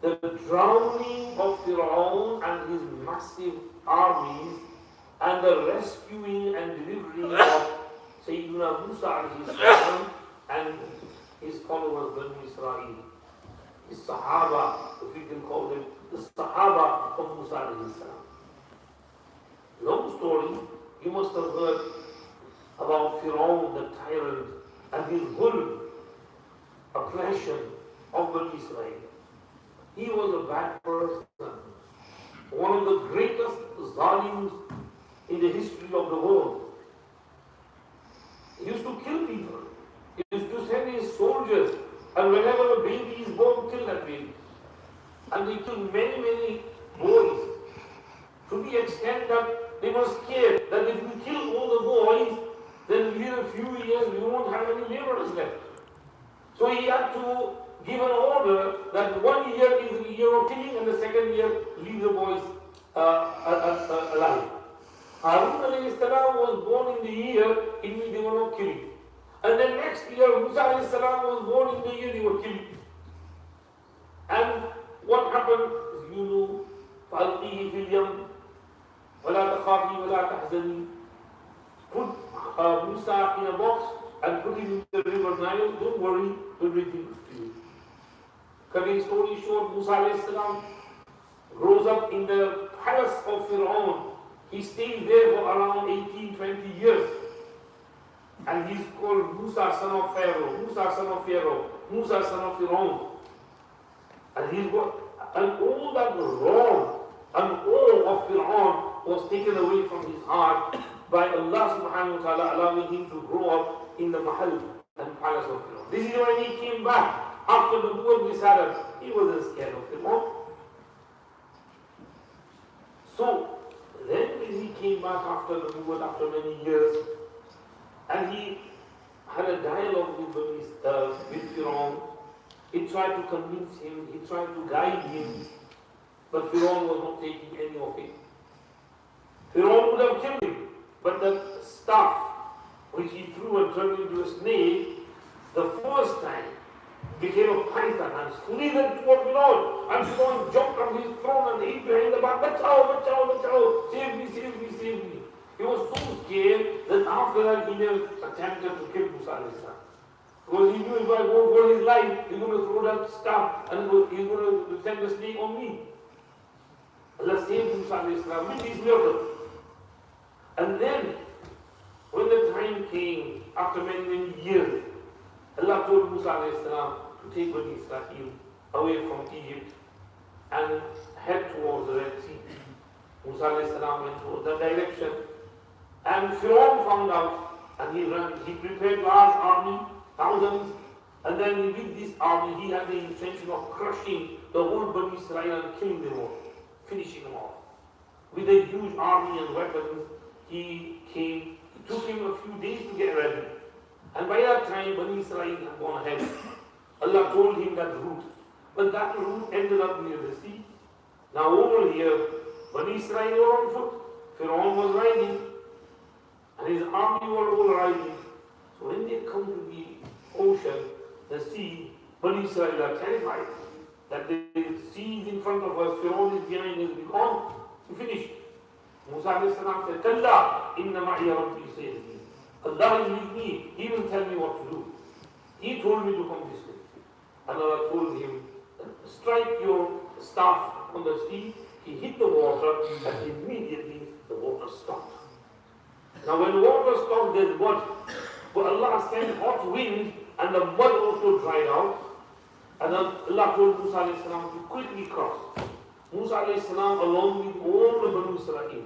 the drowning of Fir'aun and his massive armies and the rescuing and delivering of Sayyidina Musa alayhi salam and his followers, Bani Israel, his Sahaba, if we can call them, the Sahaba of Musa alayhi salam. Long story, you must have heard about Fir'aun, the tyrant, and his zulm, oppression of Bani Israel. He was a bad person, one of the greatest zalims in the history of the world. He used to kill people. He used to send his soldiers, and whenever a baby is born, kill that baby. And they killed many, many boys, to the extent that they were scared that if we kill all the boys, then within a few years we won't have any laborers left. So he had to give an order that 1 year is the year of killing and the second year leave the boys alive. Harun alayhi salam was born in the year in which they were not killing. And then next year Musa alayhi salam was born in the year they were killing. And what happened is, you know, فَأَلْقِيهِ فِي الْيَمِّ وَلَا تَخَافِي وَلَا تَحْزَنِي. Put Musa in a box and put him in the river Nile. Don't worry, we'll bring him to you. Cutting story short, Musa alayhi salam grows up in the palace of Fir'aun. He stays there for around 18-20 years. And he's called Musa, son of Pharaoh, Musa, son of Pharaoh, Musa, son of Fir'aun. And he's got, and all that wrong and awe of Fir'aun was taken away from his heart by Allah subhanahu wa ta'ala, allowing him to grow up in the mahal and palace of Fir'aun. This is when he came back after the war decided. He wasn't scared of Fir'aun. So then when he came back after the war, after many years, and he had a dialogue with Fir'aun. He tried to convince him, he tried to guide him, but Fir'aun was not taking any of it. Fir'aun would have killed him, but the staff which he threw and turned into a snake, the first time became a python and slithered toward Fir'aun. And Fir'aun jumped on his throne and hid behind the back, Bachao, Bachao, Bachao, save me, save me, save me. He was so scared that after that he never attempted to kill Musa alayhi salam. Because he knew if I go for his life, he's going to throw that staff and he's going to send the snake on me. Allah saved Musa alayhi salam with his miracle. And then, when the time came, after many, many years, Allah told Musa alayhi salam to take Bani Israel away from Egypt and head towards the Red Sea. Musa alayhi salam went towards that direction. And Fir'aun found out and he ran. He prepared large army, thousands, and then with this army he had the intention of crushing the whole Bani Israel and killing them all, finishing them all. With a huge army and weapons, he came. It took him a few days to get ready. And by that time, Bani Israel had gone ahead. Allah told him that route. But that route ended up near the sea. Now over here, Bani Israel were on foot. Fir'aun was riding. And his army were all riding. So when they come to the ocean, the sea, Bani Israel are terrified that the sea is in front of us, Fir'aun is behind us, we're gone, we finished. Musa alayhi salam said, Kalla, inna ma'iya rabbi sayyidi. Allah is with me, He will tell me what to do. He told me to come this way. And Allah told him, strike your staff on the sea He hit the water and immediately the water stopped. Now when water stopped, there's mud. But Allah sent hot wind and the mud also dried out. And then Allah told Musa alayhi salam to quickly cross. Musa alayhi salam along with all the Banu Israel.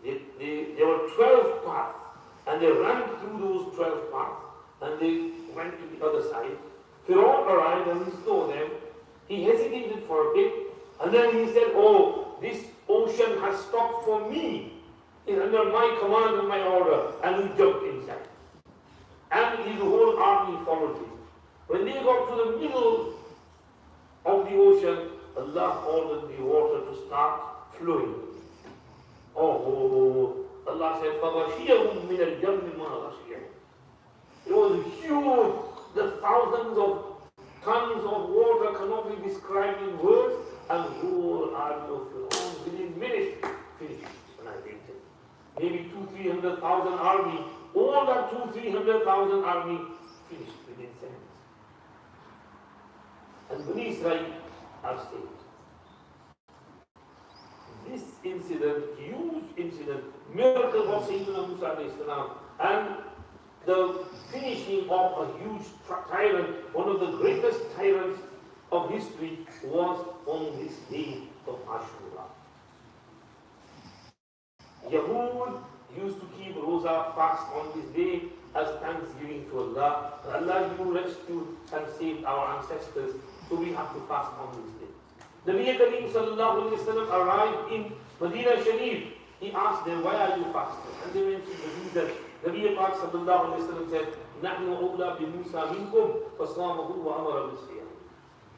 There were 12 paths and they ran through those 12 paths and they went to the other side. Pharaoh arrived and he saw them. He hesitated for a bit and then he said, oh, this ocean has stopped for me. It's under my command and my order. And he jumped inside. And his whole army followed him. When they got to the middle of the ocean, Allah ordered the water to start flowing. Oh, Allah said, فَغَشِيَهُمْ مِنَ الْجَمِّ مَا غَشِيَهُمْ. It was huge. The thousands of tons of water cannot be described in words. And the whole army of Pharaoh within minutes finished annihilated. Maybe 200,000-300,000 army. All that 200,000-300,000 army finished within seconds. And Bani Israel are saved. This incident, huge incident, miracle of Sayyidina Musa alayhi salam, and the finishing of a huge tyrant, one of the greatest tyrants of history, was on this day of Ashura. Yahud used to keep Rosa fast on this day as thanksgiving to Allah. Allah, you rescued and saved our ancestors, so we have to fast on this day. Nabi Kareem sallallahu alayhi wa sallam arrived in Medina Sharif. He asked them, why are you fasting? And they mentioned the reason. Nabi Pak sallallahu alayhi wa sallam said, نَحْنُ أَوْلَى بِمُوسَى مِنْكُمْ فَصَامَهُ وَأَمَرَ بِالصِّيَامِ.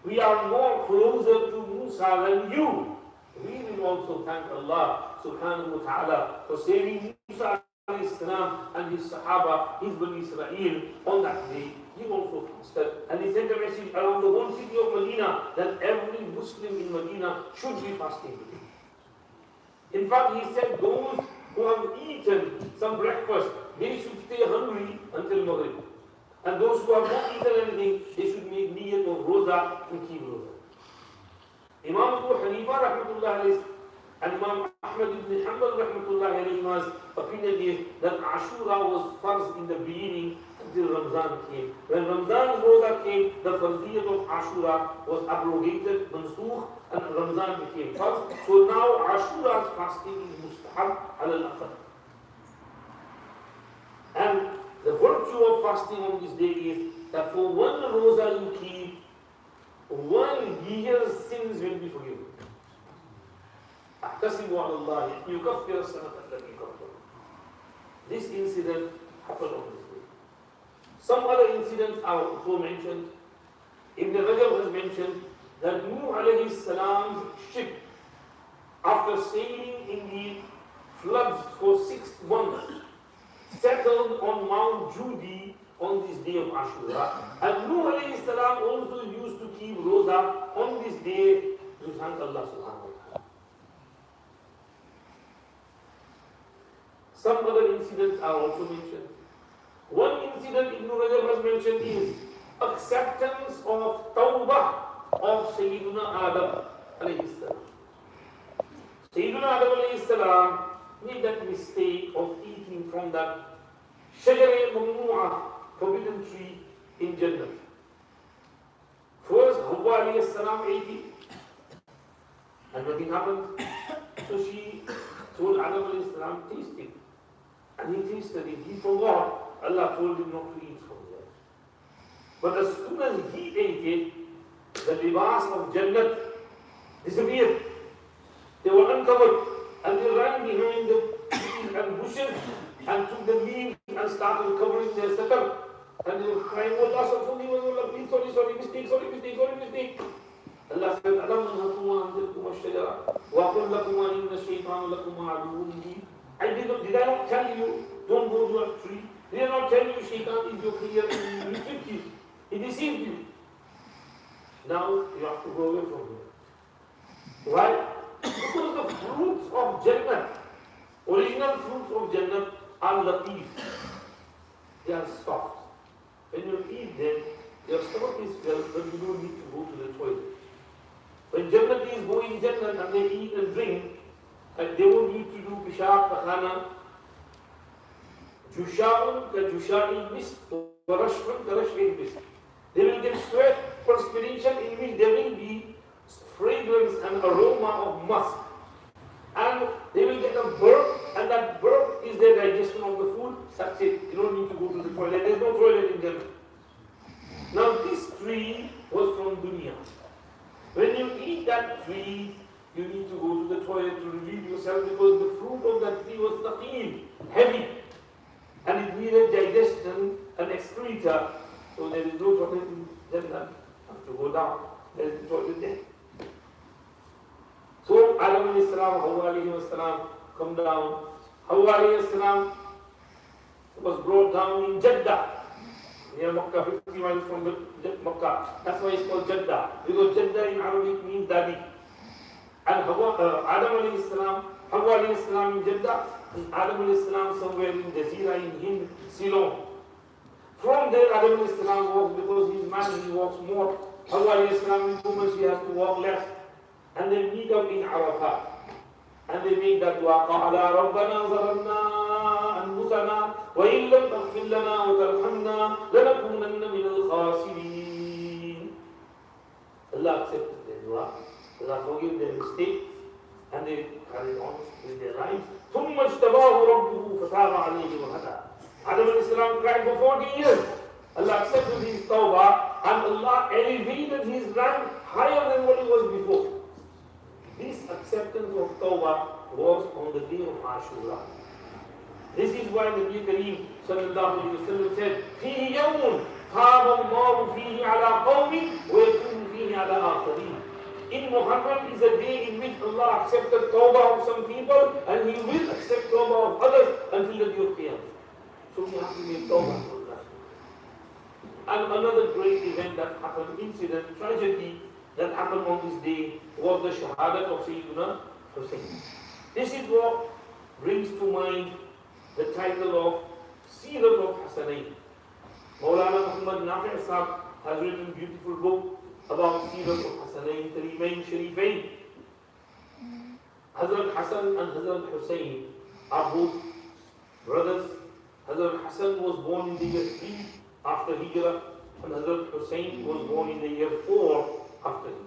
We are more closer to Musa than you. We will also thank Allah subhanahu wa ta'ala for saving Musa alayhi salam and his Sahaba, his Bani Israel on that day. He also fasted and he sent a message around the whole city of Medina that every Muslim in Medina should be fasting. In fact, he said those who have eaten some breakfast, they should stay hungry until Maghrib. And those who have not eaten anything, they should make niyat of roza and keep roza. Imam Abu Hanifa rahmatullah alayhi and Imam Ahmad ibn Hanbal rahmatullah alayhi's opinion is that Ashura was farz in the beginning until Ramzan came. When Ramzan's roza came, the farziyat of Ashura was abrogated, mansukh, and Ramzan became farz. So now Ashura's fasting is mustahab al-aqad. And the virtue of fasting on this day is that for one roza you keep, 1 year's sins will be forgiven. أحتسب على الله يكفر السنة التي قبله. This incident happened on this day. Some other incidents are also mentioned. Ibn Rajab has mentioned that Nuh alayhi salam's ship, after sailing in the floods for 6 months, settled on Mount Judi on this day of Ashura. And Nuh alayhi salam also used to keep roza on this day to thank Allah subhanahu wa ta'ala. Some other incidents are also mentioned. One incident Ibn Rajab has mentioned is acceptance of tawbah of Sayyidina Adam alayhi salam. Sayyidina Adam alayhi salam made that mistake of eating from that shajar mamnu'ah, forbidden tree in Jannah. First, Hawwa alayhi salam ate it, and nothing happened. So she told Adam alayhi salam, taste it. And he tasted it. He forgot. Allah told him not to eat from there. But as soon as he ate it, the libas of Jannah disappeared. They were uncovered. And they ran behind the trees and bushes and took the leaves and started covering their satar. And they were crying, oh Allah, please, sorry, mistake. Allah said, Alam anhakuma anzilkuma ash-shajara wa qul lakuma inna ash-shaytana lakuma aduwwun mubin. Did I not tell you, don't go to a tree? Did I not tell you, Shaitan is your creator and he tricked you? He deceived you. Now you have to go away from here. Why? Because the fruits of Jannah, original fruits of Jannah are latif. They are soft. When you eat them, your stomach is filled, but you don't need to go to the toilet. When Jannah is going in Jannah and they eat and drink, they won't need to do pishab, pakhana. Jusha'un ka jusha'il misk, wa rash'un ka rash'il misk. They will get sweat, perspiration in which there will be fragrance and aroma of musk. And they will get a burp, and that burp is their digestion of the food. That's it. You don't need to go to the toilet. There's no toilet in Jannah. Now this tree was from dunya. When you eat that tree, you need to go to the toilet to relieve yourself because the fruit of that tree was thaqeel, heavy. And it needed digestion and excreta. So there is no toilet in Jannah. You have to go down. There is no toilet there. So Adam alayhi salam, Hawa alayhi salam come down. Hawa alayhi salam was brought down in Jeddah. Near Makkah, 50 miles from Makkah. That's why it's called Jeddah. Because Jeddah in Arabic means daddy. And Adam alayhi salam, Hawa alayhi salam in Jeddah, and Adam alayhi salam somewhere in Jazeera in Hind, Ceylon. From there Adam alayhi salam walks because he's man, he walks more. Hawa alayhi salam in 2 months he has to walk less. And they meet up in Arafat. And they make that dua, قَعْلَى رَبَّنَا ظَلَمْنَا أَنفُسَنَا وَإِن لَمْ تَغْفِرْ لَنَا وَتَرْحَمْنَا لَنَكُونَنَّ مِنَ الْخَاسِرِينَ. Allah accepted their dua. Allah forgave their mistakes. And they carried on with their lives. ثُمَّ اجْتَبَاهُ رَبُّهُ فَتَابَ عَلَيْهِ وَهَدَى. Adam alayhi salam cried for 40 years. Allah accepted his tawbah and Allah elevated his rank higher than what he was before. This acceptance of Tawbah was on the day of Ashura. This is why the Nabi Kareem sallallahu alayhi wa sallam said, فِيهِ يَوْمٌ تَابَ اللَّهُ فِيهِ عَلَىٰ قَوْمٍ وَيَكُونُ فِيهِ عَلَىٰ آخَرِينَ. In Muharram is a day in which Allah accepted Tawbah of some people and He will accept Tawbah of others until the day of Qiyamah. So we have to make Tawbah for that. And another great event that happened, incident, tragedy, that happened on this day was the shahadat of Sayyidina Hussain. This is what brings to mind the title of Seerat of Hasanain. Maulana Muhammad Nafi' Sahab has written a beautiful book about Seerat of Hasanain, Karimain Sharifain. Hazrat Hassan and Hazrat Hussain are both brothers. Hazrat Hassan was born in the year 3 after Hijrah, and Hazrat Hussain was born in the year 4 after Hijrah.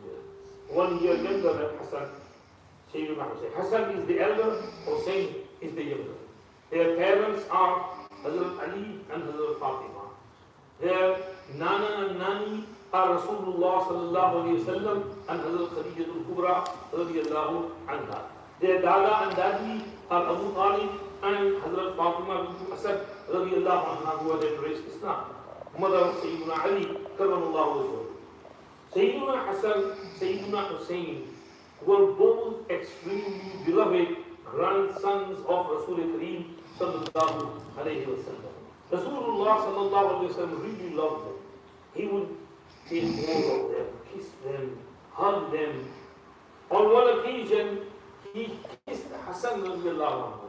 1 year younger than Hassan, Sayyidina Hussain. Hassan is the elder, Hussain is the younger. Their parents are Hazrat Ali and Hazrat Fatima. Their Nana and Nani are Rasulullah sallallahu alayhi wa sallam and Hazrat Khadija al-Kubra radiyallahu anha. Their Dada and Dadi are Abu Talib and Hazrat Fatima bint Asad radiyallahu anha, who had embraced Islam. Mother of Sayyidina Ali, karramallahu wajhahu. Sayyidina Hassan, Sayyidina Hussain were both extremely beloved grandsons of Rasul Kareem sallallahu alayhi wa sallam. Rasulullah sallallahu alayhi wa sallam really loved them. He would take hold of them, kiss them, hug them. On one occasion, he kissed Hassan radiallahu anhu.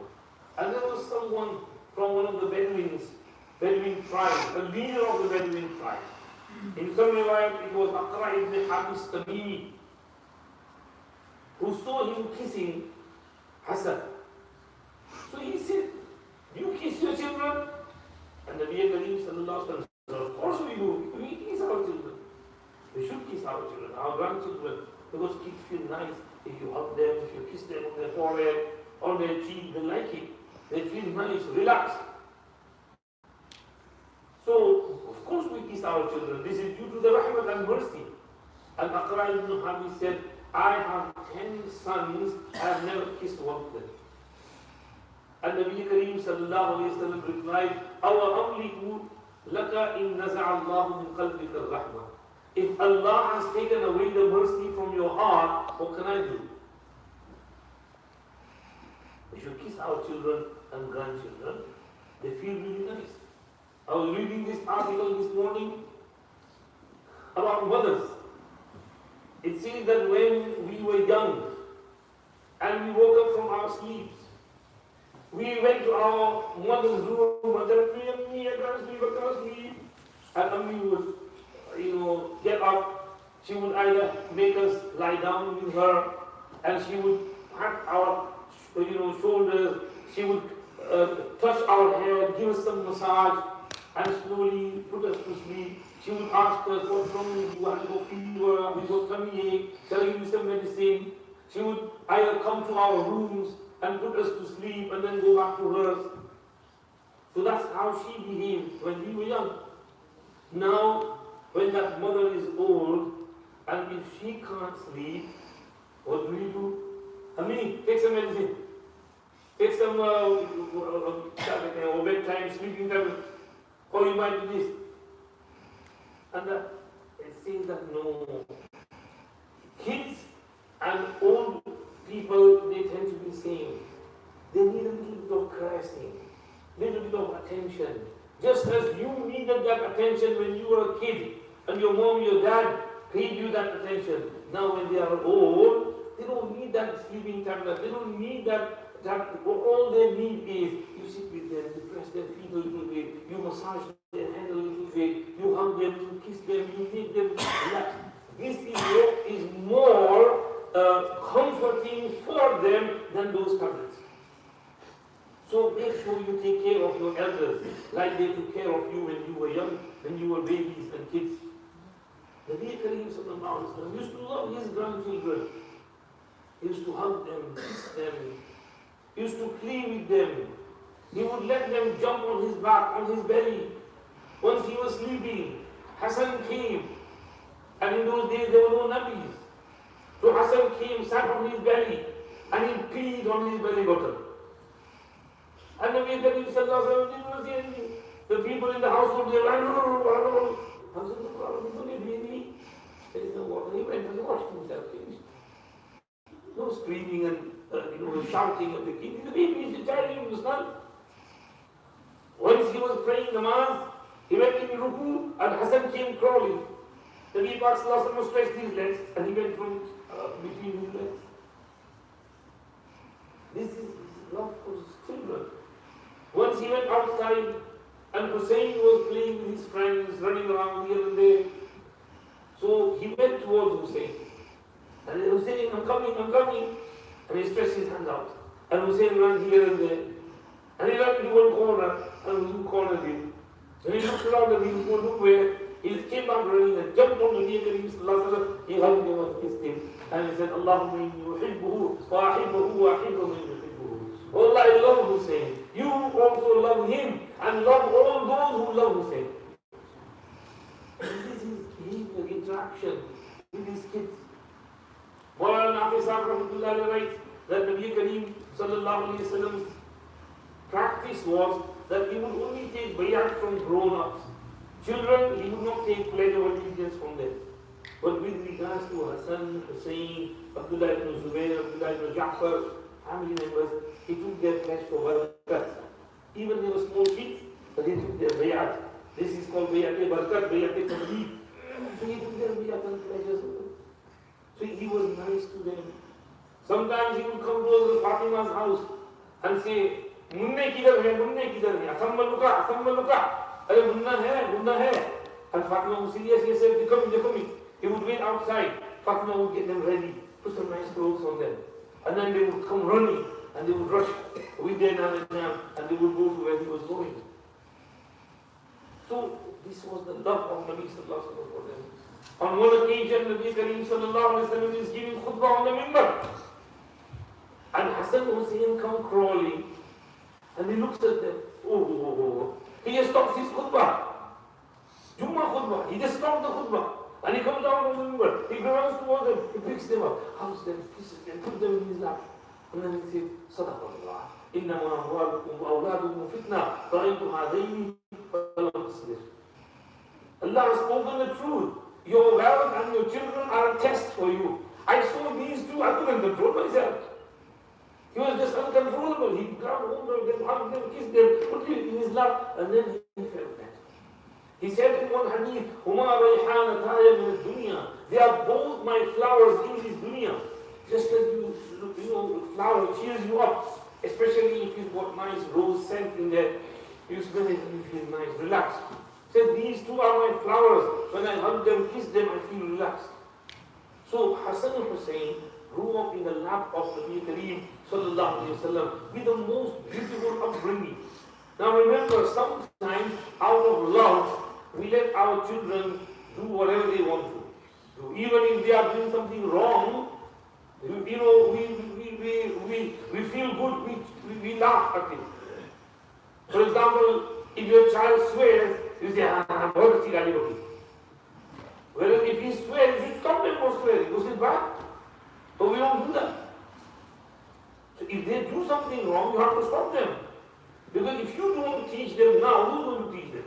And there was someone from one of the Bedouin tribe, a leader of the Bedouin tribe. In some riwayat, it was Aqra ibn Habis Tamimi who saw him kissing Hassan. So he said, "Do you kiss your children?" And the Nabi Kareem sallallahu alaihi wasallam said, "Of course we do. We kiss our children. We should kiss our children, our grandchildren, because kids feel nice if you hug them, if you kiss them on their forehead, on their cheek. They like it. They feel nice, relaxed. So, of course we kiss our children. This is due to the rahmat and mercy." And Aqra ibn Habis said, "I have 10 sons, I have never kissed one of them." And Nabi Kareem sallallahu alayhi wa sallam replied, "Awa amliku laka in naza'a Allahu min qalbika al-rahmah." If Allah has taken away the mercy from your heart, what can I do? We should kiss our children and grandchildren. They feel really nice. I was reading this article this morning about mothers. It says that when we were young and we woke up from our sleeps, we went to our mother's room, mother, and we would, get up. She would either make us lie down with her, and she would pat our shoulders, she would touch our hair, give us some massage, and slowly put us to sleep. She would ask us, what's wrong with you? Have you got fever? Have you got tummy ache? Shall I give you some medicine? She would either come to our rooms and put us to sleep and then go back to hers. So that's how she behaved when we were young. Now, when that mother is old, and if she can't sleep, what do? Take some medicine. Take some tablet or bedtime sleeping tablet. Or you might do this. And it says that no. Kids and old people, they tend to be the same. They need a little bit of caressing, little bit of attention. Just as you needed that attention when you were a kid, and your mom, your dad paid you that attention. Now when they are old, they don't need that sleeping tablet. They don't need that. All they need is you sit with them, you press their feet a little bit, you massage their head a little bit, you hug them, you kiss them, you make them relax. This is more comforting for them than those tablets. So make sure you take care of your elders like they took care of you when you were young, when you were babies and kids. The Nabi Kareem sallallahu alaihi wasallam used to love his grandchildren. He used to hug them, kiss them. He used to play with them. He would let them jump on his back, on his belly. Once he was sleeping, Hassan came. And in those days there were no nabis. So Hassan came, sat on his belly, and he peed on his belly button. And Nabi Kareem sallallahu alaihi wasallam didn't say anything. The people in the household, they were like, he's only a baby. There is no water. He went and washed himself. No screaming and shouting at the king. The baby is a child, he was not. Once he was praying namaz, he went in ruku and Hassan came crawling. The Nabi Pak stretched his legs and he went from between his legs. This is love for his children. Once he went outside and Hussain was playing with his friends, running around here and there. So he went towards Hussain. And Hussain, I'm coming. And he stretched his hands out. And Hussain ran here and there. And he ran into one corner, and Hussain cornered him. And he looked around and he was going to look where. He came back running and jumped on the Nabi Kareem sallallahu alaihi wasallam. He hugged him and kissed him. And he said, Allahumma inni uhibbuhu wa ahibbuhu wa ahibbu man yuhibbuhu. Oh Allah, I love Hussain. You also love him and love all those who love Hussain. This is his interaction with his kids. Maulana Nafi Sahib rahmatullahi writes that Nabi Kareem sallallahu alayhi wa sallam's practice was that he would only take bayat from grown-ups. Children, he would not take pledge of allegiance from them. But with regards to Hassan, Hussain, Abdullah ibn Zubayr, Abdullah ibn Ja'far, family members, he took their pledge for barakat. Even they were small kids, but he took their bayat. This is called bayat-e-barakat, bayat-e-tableed. So he took their bayat and pledges. So he was nice to them. Sometimes he would come to Fatima's house and say, Munne kidhar hai, Asamma luka. Arey Munna hai. And Fatima would say, yes, they're coming. He would wait outside. Fatima would get them ready, put some nice clothes on them. And then they would come running and they would rush with their nan and they would go to where he was going. So this was the love of Nabi sallallahu alaihi wasallam for them. On one occasion, Nabi Kareem sallallahu alaihi wasallam is giving khutbah on the minbar. And Hassan Hussain come crawling and he looks at them. Oh. He just stops his khutbah. Jummah khutbah. He just stopped the khutbah. And he comes down on the minbar. He runs towards them. He picks them up, hugs them, kisses them, puts them in his lap. And then he says, Sadaqallah. إنما أموالكم وأولادكم فتنة رأيت هذين فلم تصبر. Allah has spoken the truth. Your wealth and your children are a test for you. I saw these two, I couldn't control myself. He was just uncontrollable. He grabbed hold of them, hugged them, kissed them, put it in his lap, and then he felt that. He said in one hadith, Huma rayhanataya min dunya. They are both my flowers in this dunya. Just as flower cheers you up, especially if you've got nice rose scent in there. You smell it and you feel nice, relaxed. He said, these two are my flowers. When I hug them, kiss them, I feel relaxed. So Hassan and Hussain grew up in the lap of Nabi Kareem sallallahu alayhi wasallam with the most beautiful upbringing. Now remember, sometimes out of love, we let our children do whatever they want to do. Even if they are doing something wrong, you know, we feel good, we laugh at it. For example, if your child swears, you say, whereas if he swears, you stop them from swearing. You say, bad. But we don't do that. So if they do something wrong, you have to stop them. Because if you don't teach them now, who's going to teach them?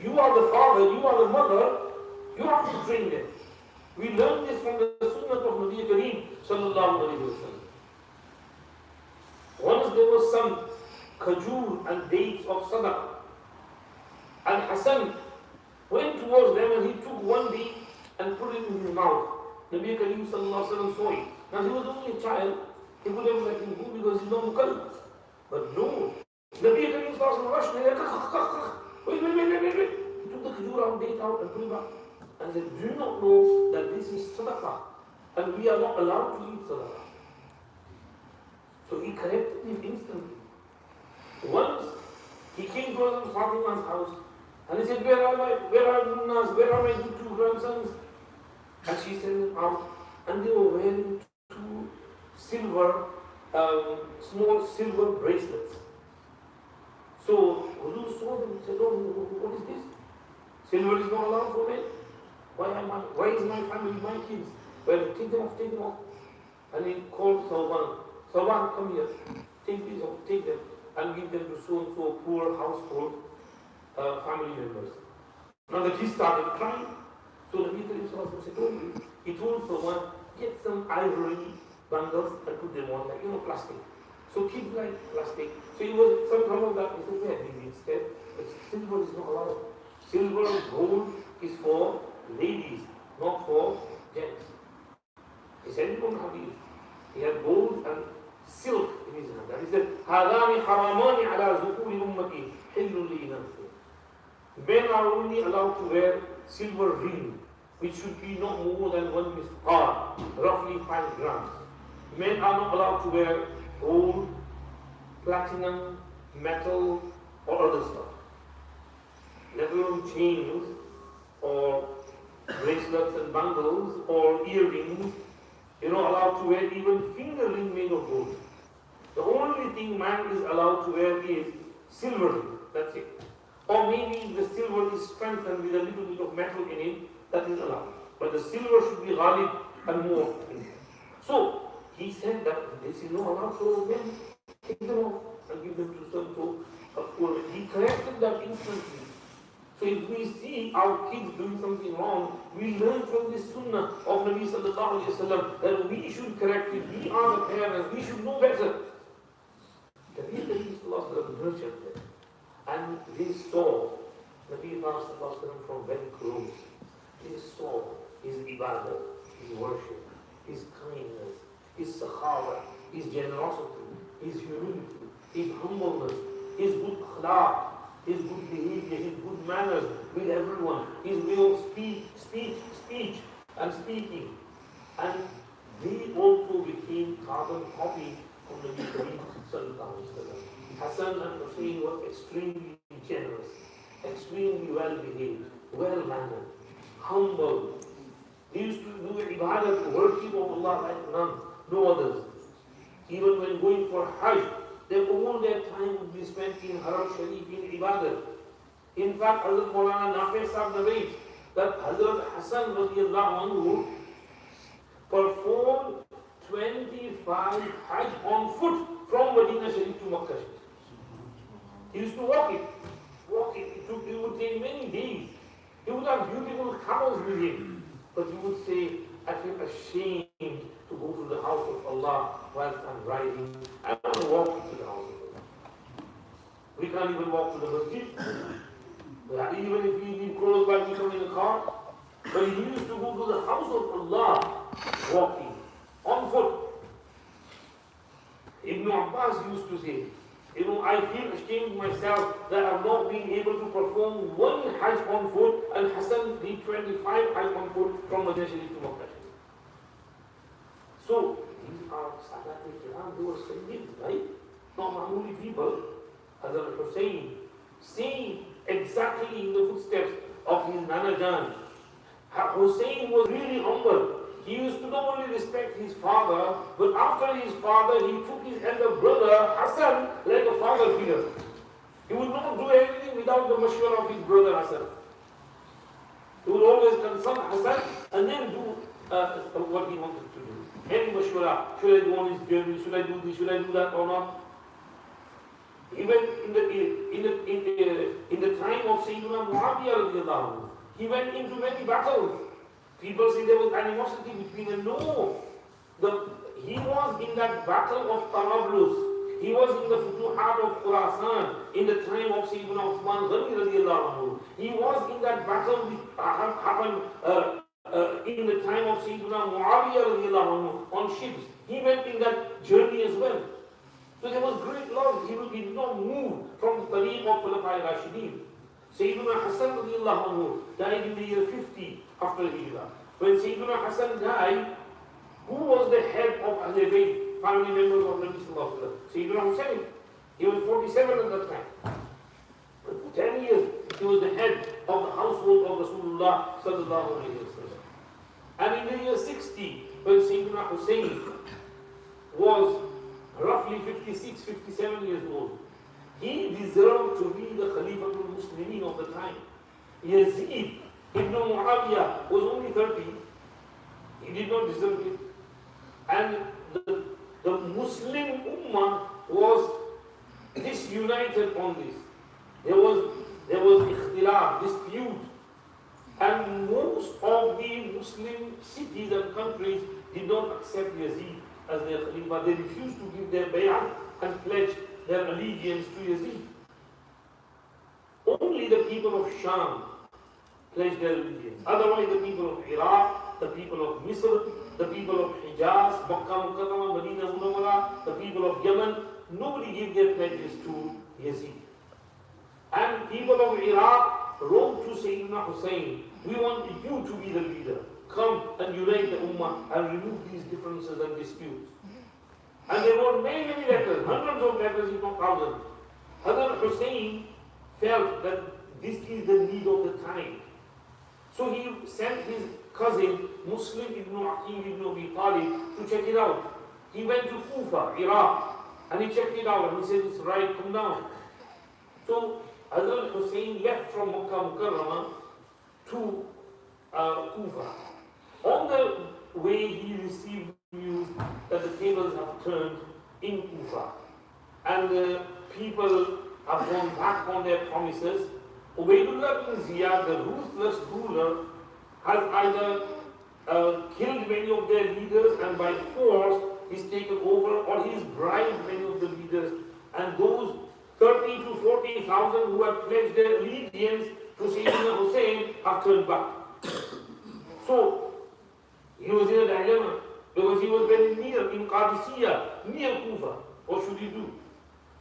You are the father, you are the mother, you have to train them. We learn this from the Sunnah of Nabi Kareem sallallahu alayhi wa sallam. Once there was some khajur and dates of sadaqah. And Hassan went towards them and he took one date and put it in his mouth. Nabi Kareem sallallahu alayhi wa sallam saw it. Now he was only a child, he would have let him go because he's not mukallaf. But no, Nabi Kareem sallallahu alayhi wa sallam wait. He took the khajur out, date out and put it back. And said, do you not know that this is sadaqah? And we are not allowed to eat sadaqah. So he corrected him instantly. Once he came to Fatima's house and he said, where are Munnas, where are my two grandsons? And she sent them out and they were wearing two silver, small silver bracelets. So Huzur saw them and said, oh, what is this? Silver is not allowed for men. Why is my family, my kids? Well, take them off. And he called Sauban, come here, take these off, take them, and give them to so-and-so poor household family members. Now the kids started crying. So the Nabi said, don't worry. He told Sauban, get some ivory bundles and put them on, like, plastic. So kids like plastic. So he was some of that. He said, yeah, these instead. But silver is not allowed. Silver, gold is for ladies, not for gents. He said it on hadith. He had gold and silk in his hand. And he said, هَذَانِ حَرَامَانِ عَلَى ذُكُورِ أُمَّتِي حِلٌّ لِإِنَاثِهِمْ. Men are only allowed to wear silver ring, which should be not more than 1 misqal, roughly 5 grams. Men are not allowed to wear gold, platinum, metal, or other stuff. Let alone chains, or bracelets and bangles, or earrings. You're not allowed to wear even finger ring made of gold. The only thing man is allowed to wear is silver ring. That's it. Or maybe the silver is strengthened with a little bit of metal in it. That is allowed. But the silver should be ghalib and more. So he said that this is not allowed, so men take them off and give them to some poor. He corrected that instantly. So if we see our kids doing something wrong, we learn from this sunnah of Nabi sallallahu alayhi wa sallam that we should correct it. We are the parents, we should know better. The Nabi sallallahu alayhi wa sallam nurtured them. And they saw Nabi sallallahu alayhi wa sallam from very close. They saw his ibadah, his worship, his kindness, his sakhawah, his generosity, his humility, his humbleness, his good akhlaq, his good behavior, his good manners with everyone, his way of speech and speaking. And they also became carbon copy of the Nabi sallallahu alayhi wa sallam. Hassan and Hussain were extremely generous, extremely well behaved, well mannered, humble. They used to do ibadah, to worship of Allah like none, no others. Even when going for Hajj, all their time would be spent in Haram Sharif, in Ibadah. In fact, Hazrat Maulana Nafi Sahib narrates that Hazrat Hassan radiallahu anhu performed 25 Hajj on foot from Medina Sharif to Makkah Sharif. He used to walk it. It would take many days. He would have beautiful camels with him. But he would say, I feel ashamed to go to the house of Allah whilst I'm riding. I want to walk to the house of Allah. We can't even walk to the Masjid. Even if we live close by, we come in a car. But he used to go to the house of Allah walking, on foot. Ibn Abbas used to say, I feel ashamed myself that I've not been able to perform one Hajj on foot, and Hassan did 25 Hajj on foot from Medina Sharif to Makkah. So Sadat al-Kiram, they were Sayyids, right? Not Mahmudi people. Hazrat Hussain, saying exactly in the footsteps of his Nana Jan. Hussain was really humble. He used to not only respect his father, but after his father, he took his elder brother, Hassan, like a father figure. He would not do anything without the mashwara of his brother Hassan. He would always consult Hassan and then do what he wanted to do. Any mashwara, should I go on his journey, should I do this, should I do that or not? Even in the time of Sayyidina Muharram, he went into many battles. People say there was animosity between them. No. He was in that battle of Tarablus. He was in the Futuhat of Khurasan in the time of Sayyidina Uthman Ghani radiallahu anhu. He was in that battle which happened in the time of Sayyidina Muawiyah radiallahu anhu on ships. He went in that journey as well. So there was great love. He did not move from the tariq of Khulafai Rashidin. Sayyidina Hassan radiallahu anhu died in the year 50 after Hijrah. When Sayyidina Hassan died, who was the head of Ahlul Bayt, family members of Nabi Sallallahu Alaihi Wasallam? Sayyidina Hussain. He was 47 at that time. For 10 years, he was the head of the household of Rasulullah Sallallahu Alaihi Wasallam. And in the year 60, when Sayyidina Hussain was roughly 56, 57 years old, he deserved to be the Khalifa al-Muslimin of the time. Yazid ibn Muawiyah was only 30. He did not deserve it. And the Muslim Ummah was disunited on this. There was ikhtilaf, dispute. And most of the Muslim cities and countries did not accept Yazid as their Khalifa. They refused to give their bay'ah and pledge their allegiance to Yazid. Only the people of Sham pledged their allegiance. Otherwise, the people of Iraq, the people of Misr, the people of Hijaz, Makkah, Mukarramah, Medina, Munawwara, the people of Yemen, nobody gave their pledges to Yazid. And people of Iraq wrote to Sayyidina Hussain, we want you to be the leader. Come and unite the Ummah and remove these differences and disputes. And they wrote many, many letters, hundreds of letters, if not thousands. Hazrat Hussain felt that this is the need of the time. So he sent his cousin, Muslim ibn Aqil ibn Abi Talib, to check it out. He went to Kufa, Iraq, and he checked it out and he said, it's right, come down. So Hazrat Hussain left from Makkah Mukarramah to Kufa. On the way he received news that the tables have turned in Kufa and the people have gone back on their promises. Ubaydullah bin Ziyad, the ruthless ruler, has either killed many of their leaders and by force he's taken over, or he's bribed many of the leaders, and those 30 to 40,000 who have pledged their allegiance to Sayyidina Hussain have turned back. So he was in a dilemma because he was very near in Qadisiyah, near Kufa. What should he do?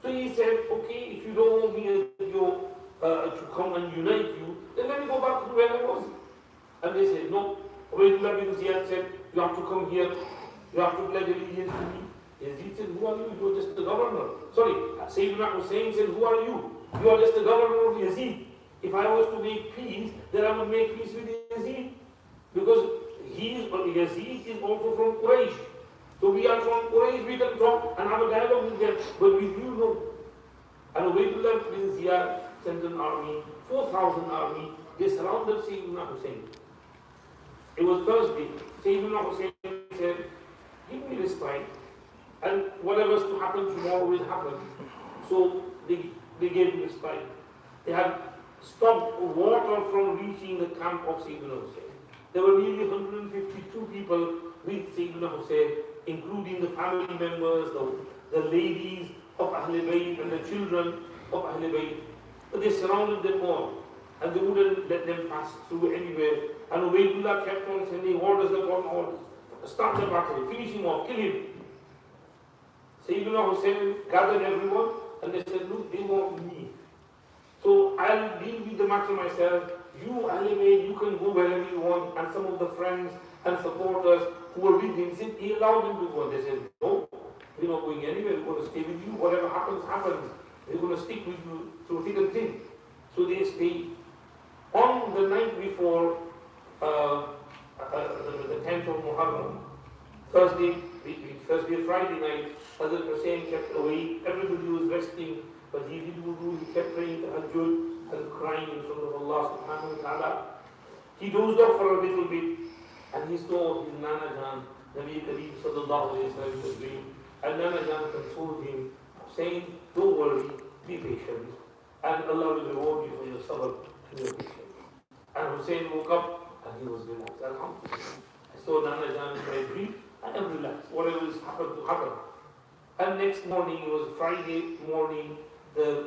So he said, okay, if you don't want me to come and unite you, then let me go back to where I was. And they said, no. Ubaydullah bin Ziyad said, you have to come here, you have to pledge allegiance to me. Yazid said, who are you? You are just the governor. Sorry, Sayyidina Hussain said, who are you? You are just the governor of Yazid. If I was to make peace, then I would make peace with Yazid. Because Yazid is also from Quraysh. So we are from Quraysh, we can talk and have a dialogue with them. But with you, no. And Ubaydullah bin Ziyad sent an army, 4,000 army. They surrounded Sayyidina Hussain. It was Thursday. Sayyidina Hussain said, give me respite. And whatever's to happen tomorrow will happen. So they gave him respite. They had stopped water from reaching the camp of Sayyidina Hussain. There were nearly 152 people with Sayyidina Hussain, including the family members, the ladies of Ahlul Bayt and the children of Ahlul Bayt. But they surrounded them all and they wouldn't let them pass through anywhere. And Ubaydullah kept on sending orders upon orders. Start the battle, finish him off, kill him. Sayyidina Hussain gathered everyone and they said, look, they want me. So I'll deal with the matter myself. You, Ahlul Bayt, you can go wherever you want. And some of the friends and supporters who were with him said, he allowed them to go. They said, no, We're not going anywhere. We're going to stay with you. Whatever happens, happens. We're going to stick with you through thick and thin. So they stay. On the night before the 10th of Muharram, Thursday, Friday night, Hazrat Hussain kept away. Everybody was resting, but he did wudu. He kept praying tahajjud and crying in front of Allah subhanahu wa ta'ala. He dozed off for a little bit, and he saw his Nana Jan, Nabi Kareem sallallahu alayhi wa sallam, in a dream. And Nana Jan consoled him, saying, don't worry, be patient, and Allah will reward you for your sabr and your patience. And Hussain woke up, and he was relaxed. Alhamdulillah. I saw Nana Jan in my dream, I am relaxed. Whatever is happened to happen. And next morning, it was Friday morning, the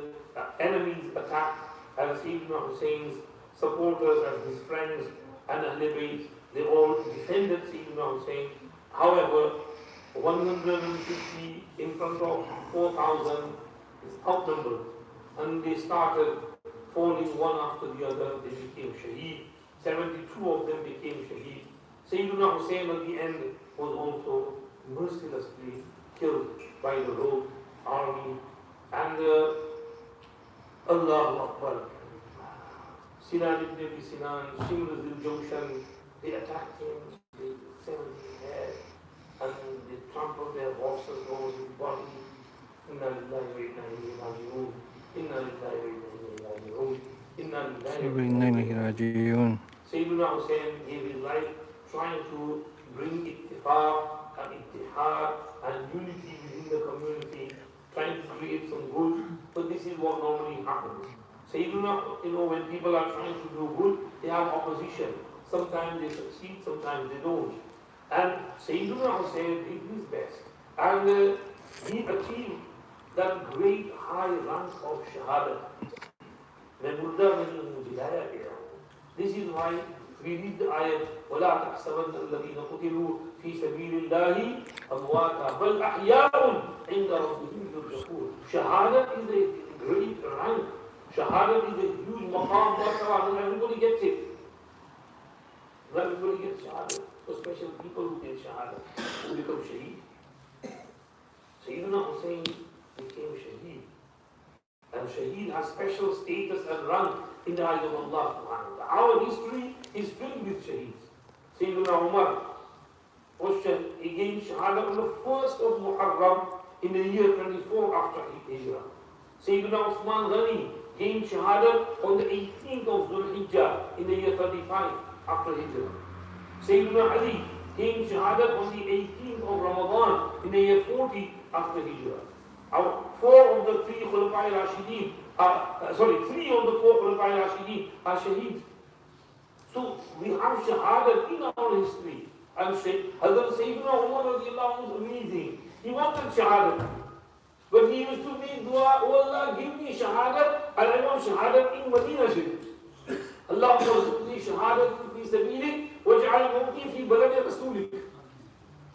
enemies attacked, and Sayyidina Hussein's supporters and his friends and Ahl Bayt, they all defended Sayyidina Hussain. However, 150 in front of 4,000 is outnumbered, and they started falling one after the other. They became shaheed. 72 of them became shaheed. Sayyidina Hussain at the end was also mercilessly killed by the rogue army. And Allahu Akbar. Sinan ibn Abi Sinan, Shimr al-Jawshan, they attacked him, they severed his head, and they trampled their horses over his body. Inna lillahi wa inna ilayhi raji'un. Inna lillahi wa inna ilayhi raji'un. Inna lillahi wa inna ilayhi raji'un. Sayyidina Hussain gave his life trying to bring ittifaq and ittihad and unity within the community, trying to create some good, but this is what normally happens. Sayyidina, when people are trying to do good, they have opposition. Sometimes they succeed, sometimes they don't. And Sayyidina Hussain did his best. And he achieved that great high rank of Shahada. This is why we read the ayat, وَلَا تَحْسَبَنَّ الَّذِينَ قُتِلُوا فِي سَبِيلِ اللَّهِ أَمْوَاتًا بَلْ أَحْيَاءٌ عِنْدَ رَبِّهِمْ يُرْزَقُونَ. Shahada is a great rank. Shahada is a huge maqam, not everybody gets it. Not everybody gets Shahada. So special people who get Shahada, who become shaheed. Sayyidina Hussain became shaheed. And shaheed has special status and rank in the eyes of Allah subhanahu wa ta'ala. Our history is filled with shaheeds. Sayyidina Umar was again Shahada on the 1st of Muharram in the year 24 after Hijrah. Sayyidina Uthman Ghani gained Shahada on the 18th of Dhul Hijjah in the year 35 after Hijrah. Sayyidina Ali gained Shahada on the 18th of Ramadan in the year 40 after Hijrah. Four of the three Khulafai Rashideen, three of the four Khulafai Rashideen are shaheed. So we have Shahada in our history. And Hazrat Sayyidina Umar was amazing. He wanted Shahada. But he used to make dua, oh Allah, give me Shahada, and I want Shahada in Medina Sharif. Allah warzuqni Shahada fi sabilik, waj'al mawti fi balad rasulik.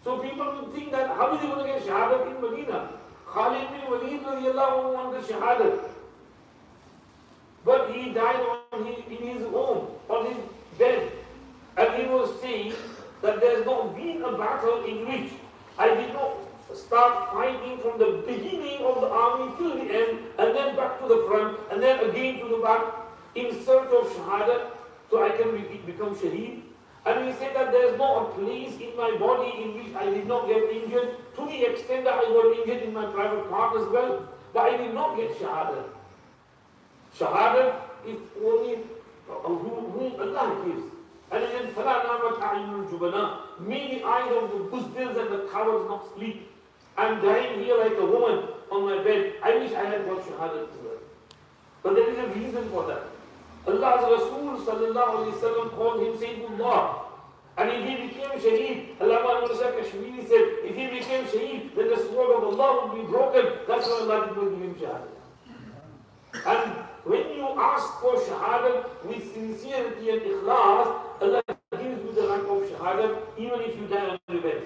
So people would think that how is he going to get Shahada in Medina? Khalid bin Walid radiallahu wanted Shahada. But he died in his home, on his bed. And he was saying that there's not been a battle in which I did not start fighting from the beginning of the army till the end, and then back to the front, and then again to the back, in search of Shahada, so I can become Shaheed. And he said that there is not a place in my body in which I did not get injured, to the extent that I got injured in my private part as well, but I did not get Shahada. Shahada is only whom Allah gives. And then, فَلَا نَامَتْ أَعْيُنُ الْجُبَنَاءِ, may the eyes of the buzdils and the cowards not sleep. I'm dying here like a woman on my bed. I wish I had got Shahada as well. But there is a reason for that. Allah's Rasul sallallahu alayhi wa sallam called him Sayyidullah. And if he became Shaheed, Allama Musa Kashmiri said, if he became Shaheed, then the sword of Allah would be broken. That's why Allah did not give him Shahada. And when you ask for Shahada with sincerity and ikhlas, Allah gives you the rank of Shahada even if you die on the bed.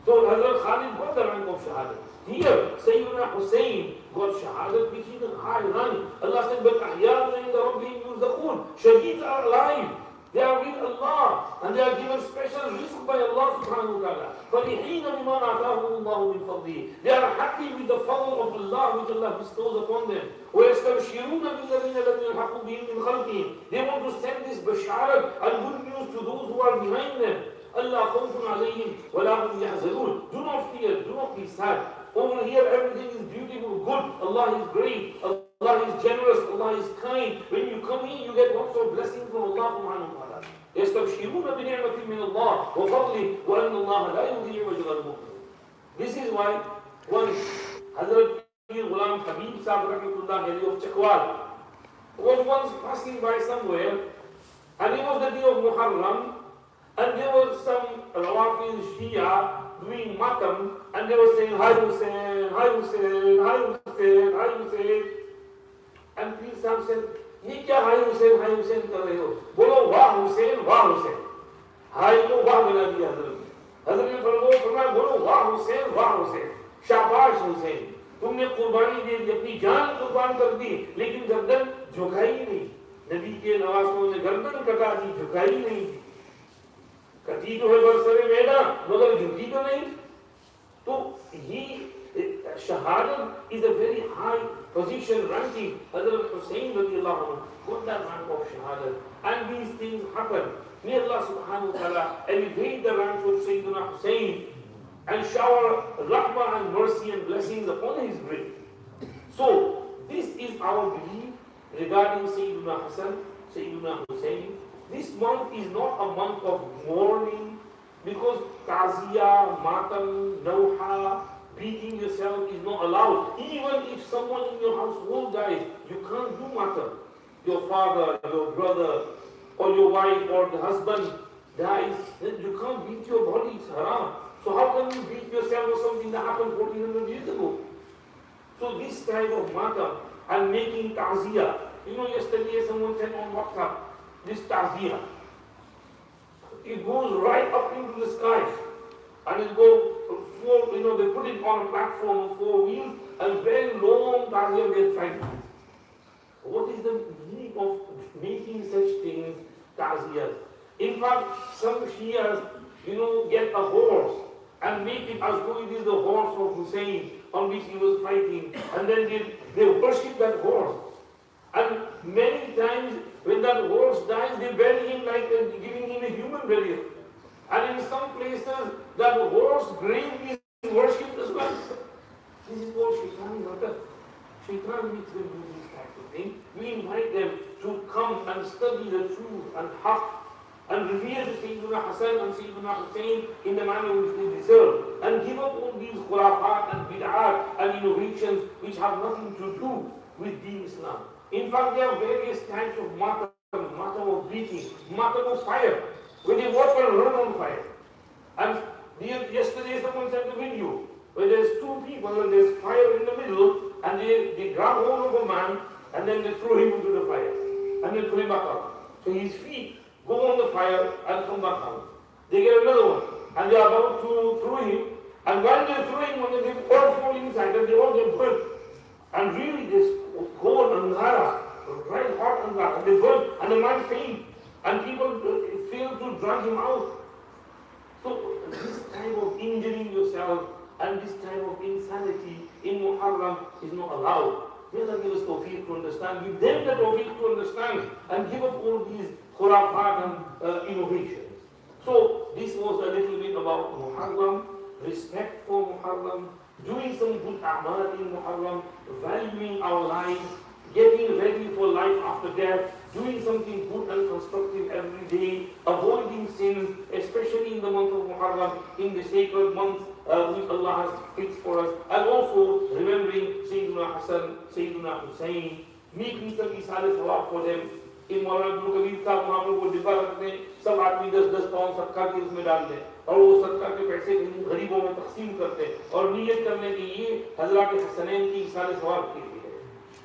So Hazrat Khalid got the rank of Shahada. Here, Sayyidina Hussain got Shahada, which is a high rank. Allah said, but أَحْيَاءٌ عِنْدَ رَبِّهِمْ يُرْزَقُونَ. Shaheeds are alive. They are with Allah and they are given special rizq by Allah subhanahu wa ta'ala. فَرِحِينَ بِمَا آتَاهُمُ اللَّهُ مِنْ فَضْلِهِ. They are happy with the fadl of Allah which Allah bestows upon them. وَيَسْتَبْشِرُونَ بِالَّذِينَ لَمْ يَلْحَقُوا بِهِمْ مِنْ خَلْفِهِمْ. They want to send this basharat and good news to those who are behind them. Allah khawfun alayhim wa la hum yahzanun. Do not fear, do not be sad. Over here everything is beautiful, good. Allah is great. Allah is generous. Allah is kind. When you come in, you get lots of blessings from Allah subhanahu wa ta'ala. يَسْتَبْشِرُونَ بِنِعْمَةٍ مِّنَ اللَّهِ وَفَضْلِهِ وَأَنَّ اللَّهَ لَا يُضِيعُ أَجْرَ الْمُؤْمِنِينَ. This is why one Hazrat Ghulam Habib Sahib Rahmatullah of Chakwal was once passing by somewhere, and it was the day of Muharram, and there was some Rawafid Shia doing matam, and they were saying, Hi Hussain, Hi Hussain, Hi Hussain, Hi Hussain. And Pir Sahib said, ये क्या Hi Hussain कर रहे हो? बोलो वाह हुसैन, हाय को वाह बना दिया हजरत ने फरमाया बोलो वाह हुसैन, शाबाश हुसैन, तुमने कुर्बानी दे दी, अपनी जान कुर्बान कर दी, लेकिन गर्दन झुकाई नहीं। नबी के नवासों ने गर्दन कटा दी, झुकाई नहीं। कटी तो है बरसरे मैदान, मगर झुकी तो नहीं। तो ये Shahadat is a very high position ranking. Hazrat Hussain radiallahu anhu got that rank of Shahadat, and these things happen. May Allah subhanahu wa ta'ala elevate the ranks of Sayyidina Hussain and shower rahmah and mercy and blessings upon his grave. So, this is our belief regarding Sayyidina Hassan, Sayyidina Hussain. This month is not a month of mourning, because ta'ziyah, matam, nawha, beating yourself is not allowed. Even if someone in your household dies, you can't do matam. Your father, your brother, or your wife, or the husband dies, then you can't beat your body, it's haram. So how can you beat yourself for something that happened 1400 years ago? So this type of matam and making ta'ziyah. Yesterday someone said on WhatsApp, this ta'ziyah, it goes right up into the sky, and it goes four, they put it on a platform of 4 wheels, and very long ta'ziyah they're trying to. What is the meaning of making such things ta'ziyah? In fact, some Shias, get a horse and make it as though it is the horse of Hussain on which he was fighting, and then they worship that horse. And many times when that horse dies, they bury him like giving him a human burial. And in some places, that horse grave is worshipped as well. This is called Shaitani Mata. Shaitan makes them do these types of things. We invite them to come and study the truth and haqq and revere Sayyidina Hassan and Sayyidina Hussain in the manner which they deserve, and give up all these khurafat and bid'at and innovations which have nothing to do with Deen Islam. In fact, there are various types of matam of beating, matam of fire, when they walk and run on fire. And yesterday someone sent a video where there's two people and there's fire in the middle, and they grab hold of a man and then they throw him into the fire and then throw him back out. So his feet go on the fire and come back out. They get another one and they are about to throw him, and while they're throwing one, they all fall inside and they all get burnt. And really this coal angara, right hot angara, and they burn and the man faint, and people fail to drag him out. So this type of injuring yourself and this type of insanity in Muharram is not allowed. May Allah give us tawfiq to understand, give them the tawfiq to understand, and give up all these khurafat and innovations. So this was a little bit about Muharram, respect for Muharram, doing some good a'mal in Muharram, valuing our lives, getting ready for life after death, doing something good and constructive every day, avoiding sins, especially in the month of Muharram, in the sacred month which Allah has fixed for us, and also remembering Sayyidina Hassan, Sayyidina Hussain, making some isale sawab for them. In Maulana Abdul Kabir साहब वहाँ पर वो डिब्बा रखते हैं, सब आदमी 10-10 pound सदका के उसमें डाल दें, और वो सदका के पैसे गरीबों में तकसीम करते हैं, और नियत करने की ये हजरात हसनैन की इसाले सवाब के लिए है।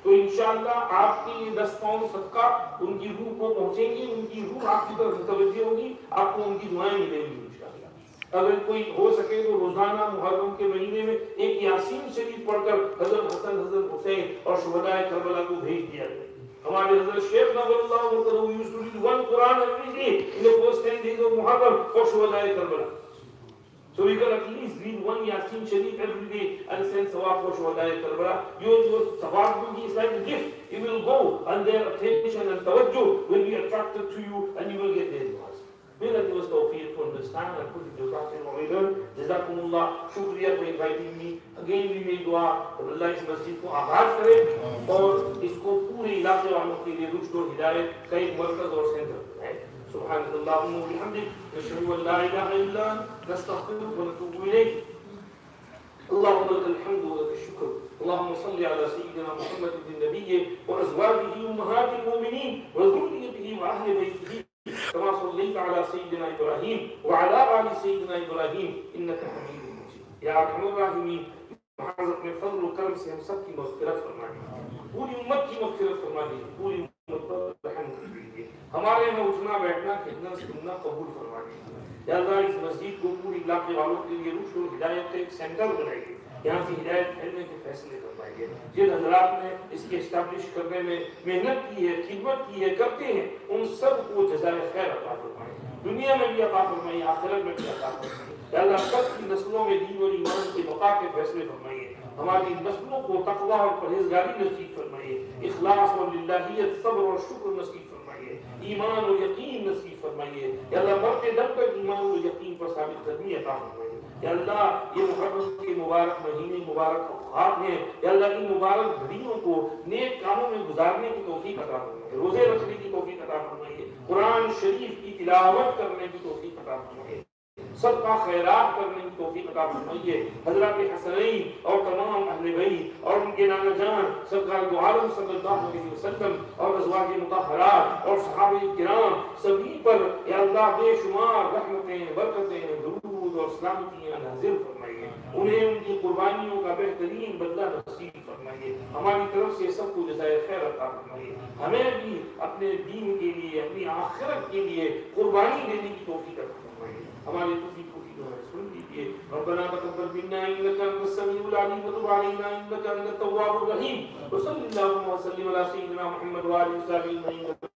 तो इंशाअल्लाह आपकी ये 10 पाउंड सदका उनकी रूह को पहुँचेंगी, उनकी रूह आपकी तरफ मुतवज्जे होगी, आपको उनकी दुआएं मिलेंगी इंशाअल्लाह। अगर कोई हो सके तो रोजाना मुहर्रम के महीने में एक यासीन शरीफ पढ़कर हजरत हसन, हजरत हुसैन और शुहदाए करबला को भेज दिया जाए। हमारे हज़रत शेख नवल्लाहु तआला used to read one Quran every day in the first 10 days of Muharram for Shuhada Karbala. So we can at least read one Yasin Sharif every day and send Sawab for Shuhada Karbala. Your Sawab will be like a gift. It will go and their attention and tawajjuh will be attracted to you and you will get their du'as. May Allah give us tawfiq to understand and put it to practice what we learn. Jazakumullah. Shukriya for inviting me. Again we make dua that Allah इस मस्जिद को आबाद करे और इसको पूरे इलाके वालों के लिए रुश्द और हिदायत का एक मरकज और सेंटर बनाए. सुब्हानकल्लाहुम्मा व बिहम्दिक नशहदु अन ला इलाहा इल्ला अंत नस्तगफिरुका व नतूबु इलैक. اللهم لك الحمد ولك الشكر. اللهم صل على سيدنا محمد النبي وازواجه امهات المؤمنين وذريته واهل بيته كما صليت على سيدنا ابراهيم وعلى ال سيدنا ابراهيم انك حميد مجيد. يا ارحم الراحمين हज़रत में फज़ल और करम से हम सब की मग़फ़िरत फरमा दीजिए, पूरी उम्मत की मग़फ़िरत फरमा दीजिए, पूरी उम्मत पर रहम कीजिए. हमारे में उठना बैठना खिदना सुनना कबूल फरमा दीजिए. या अल्लाह इस मस्जिद को पूरी इलाके वालों के लिए रुश्द और हिदायत का एक सेंटर बनाइए. यहाँ से हिदायत फैलने के फैसले करवाइए. जिन हज़रात ने इसके इस्टेब्लिश करने में मेहनत की है, खिदमत की है, करते हैं, उन सब को जज़ाए खैर अता फरमाए. दुनिया में भी अता फरमाइए, आखिरत में भी अता फरमाइए. या अल्लाह सबकी नस्लों में दीन और ईमान के बका के फैसले फरमाइए. हमारी नस्लों को तक़वा और परहेज़गारी नसीब फरमाइए. इखलास और लिल्लाहियत, सब्र और शुक्र नसीब फरमाइए. ईमान और यकीन नसीब फरमाइए. या अल्लाह मरते दम तक ईमान और यकीन पर साबित कदमी अता फरमाइए. या अल्लाह ये मुहर्रम के मुबारक महीने, मुबारक औक़ात हैं. या अल्लाह इन मुबारक घड़ियों को नेक कामों में गुजारने की तौफीक अता फरमाइए. रोज़े रखने की तौफीक अता फरमाइए. कुरान शरीफ की तिलावत करने की तौफीक अता फरमाइए. सबका खैरात करने की तौफीक अता फरमाइए. हज़रत हसनैन और तमाम अहले बैत और उनके नाना जान सरकार दो आलम सल्लल्लाहु अलैहि वसल्लम और अज़वाज मुतहहरात और सहाबा किराम सभी पर या अल्लाह बेशुमार रहमतें, बरकतें, दुरूद और सलामतियां नाज़िल फरमाइए. उन्हें उनकी कुर्बानियों का बेहतरीन बदला नसीब फरमाइए. हमारी तरफ से सबको जज़ाए खैर अता फरमाइए. हमें भी अपने दीन के लिए, अपनी आखिरत के लिए कुर्बानी देने की तौफीक अता फरमाइए. हमारे तौफीक को सुन लीजिए. रब्बना तक़ब्बल मिन्ना इन्नका अंतस समीउल अलीम व तुब अलैना इन्नका अंतत तव्वाबुर रहीम. व सल्लल्लाहु व सल्लिम अला सय्यिदिना मुहम्मद व आलिहि व सहबिहि अजमईन.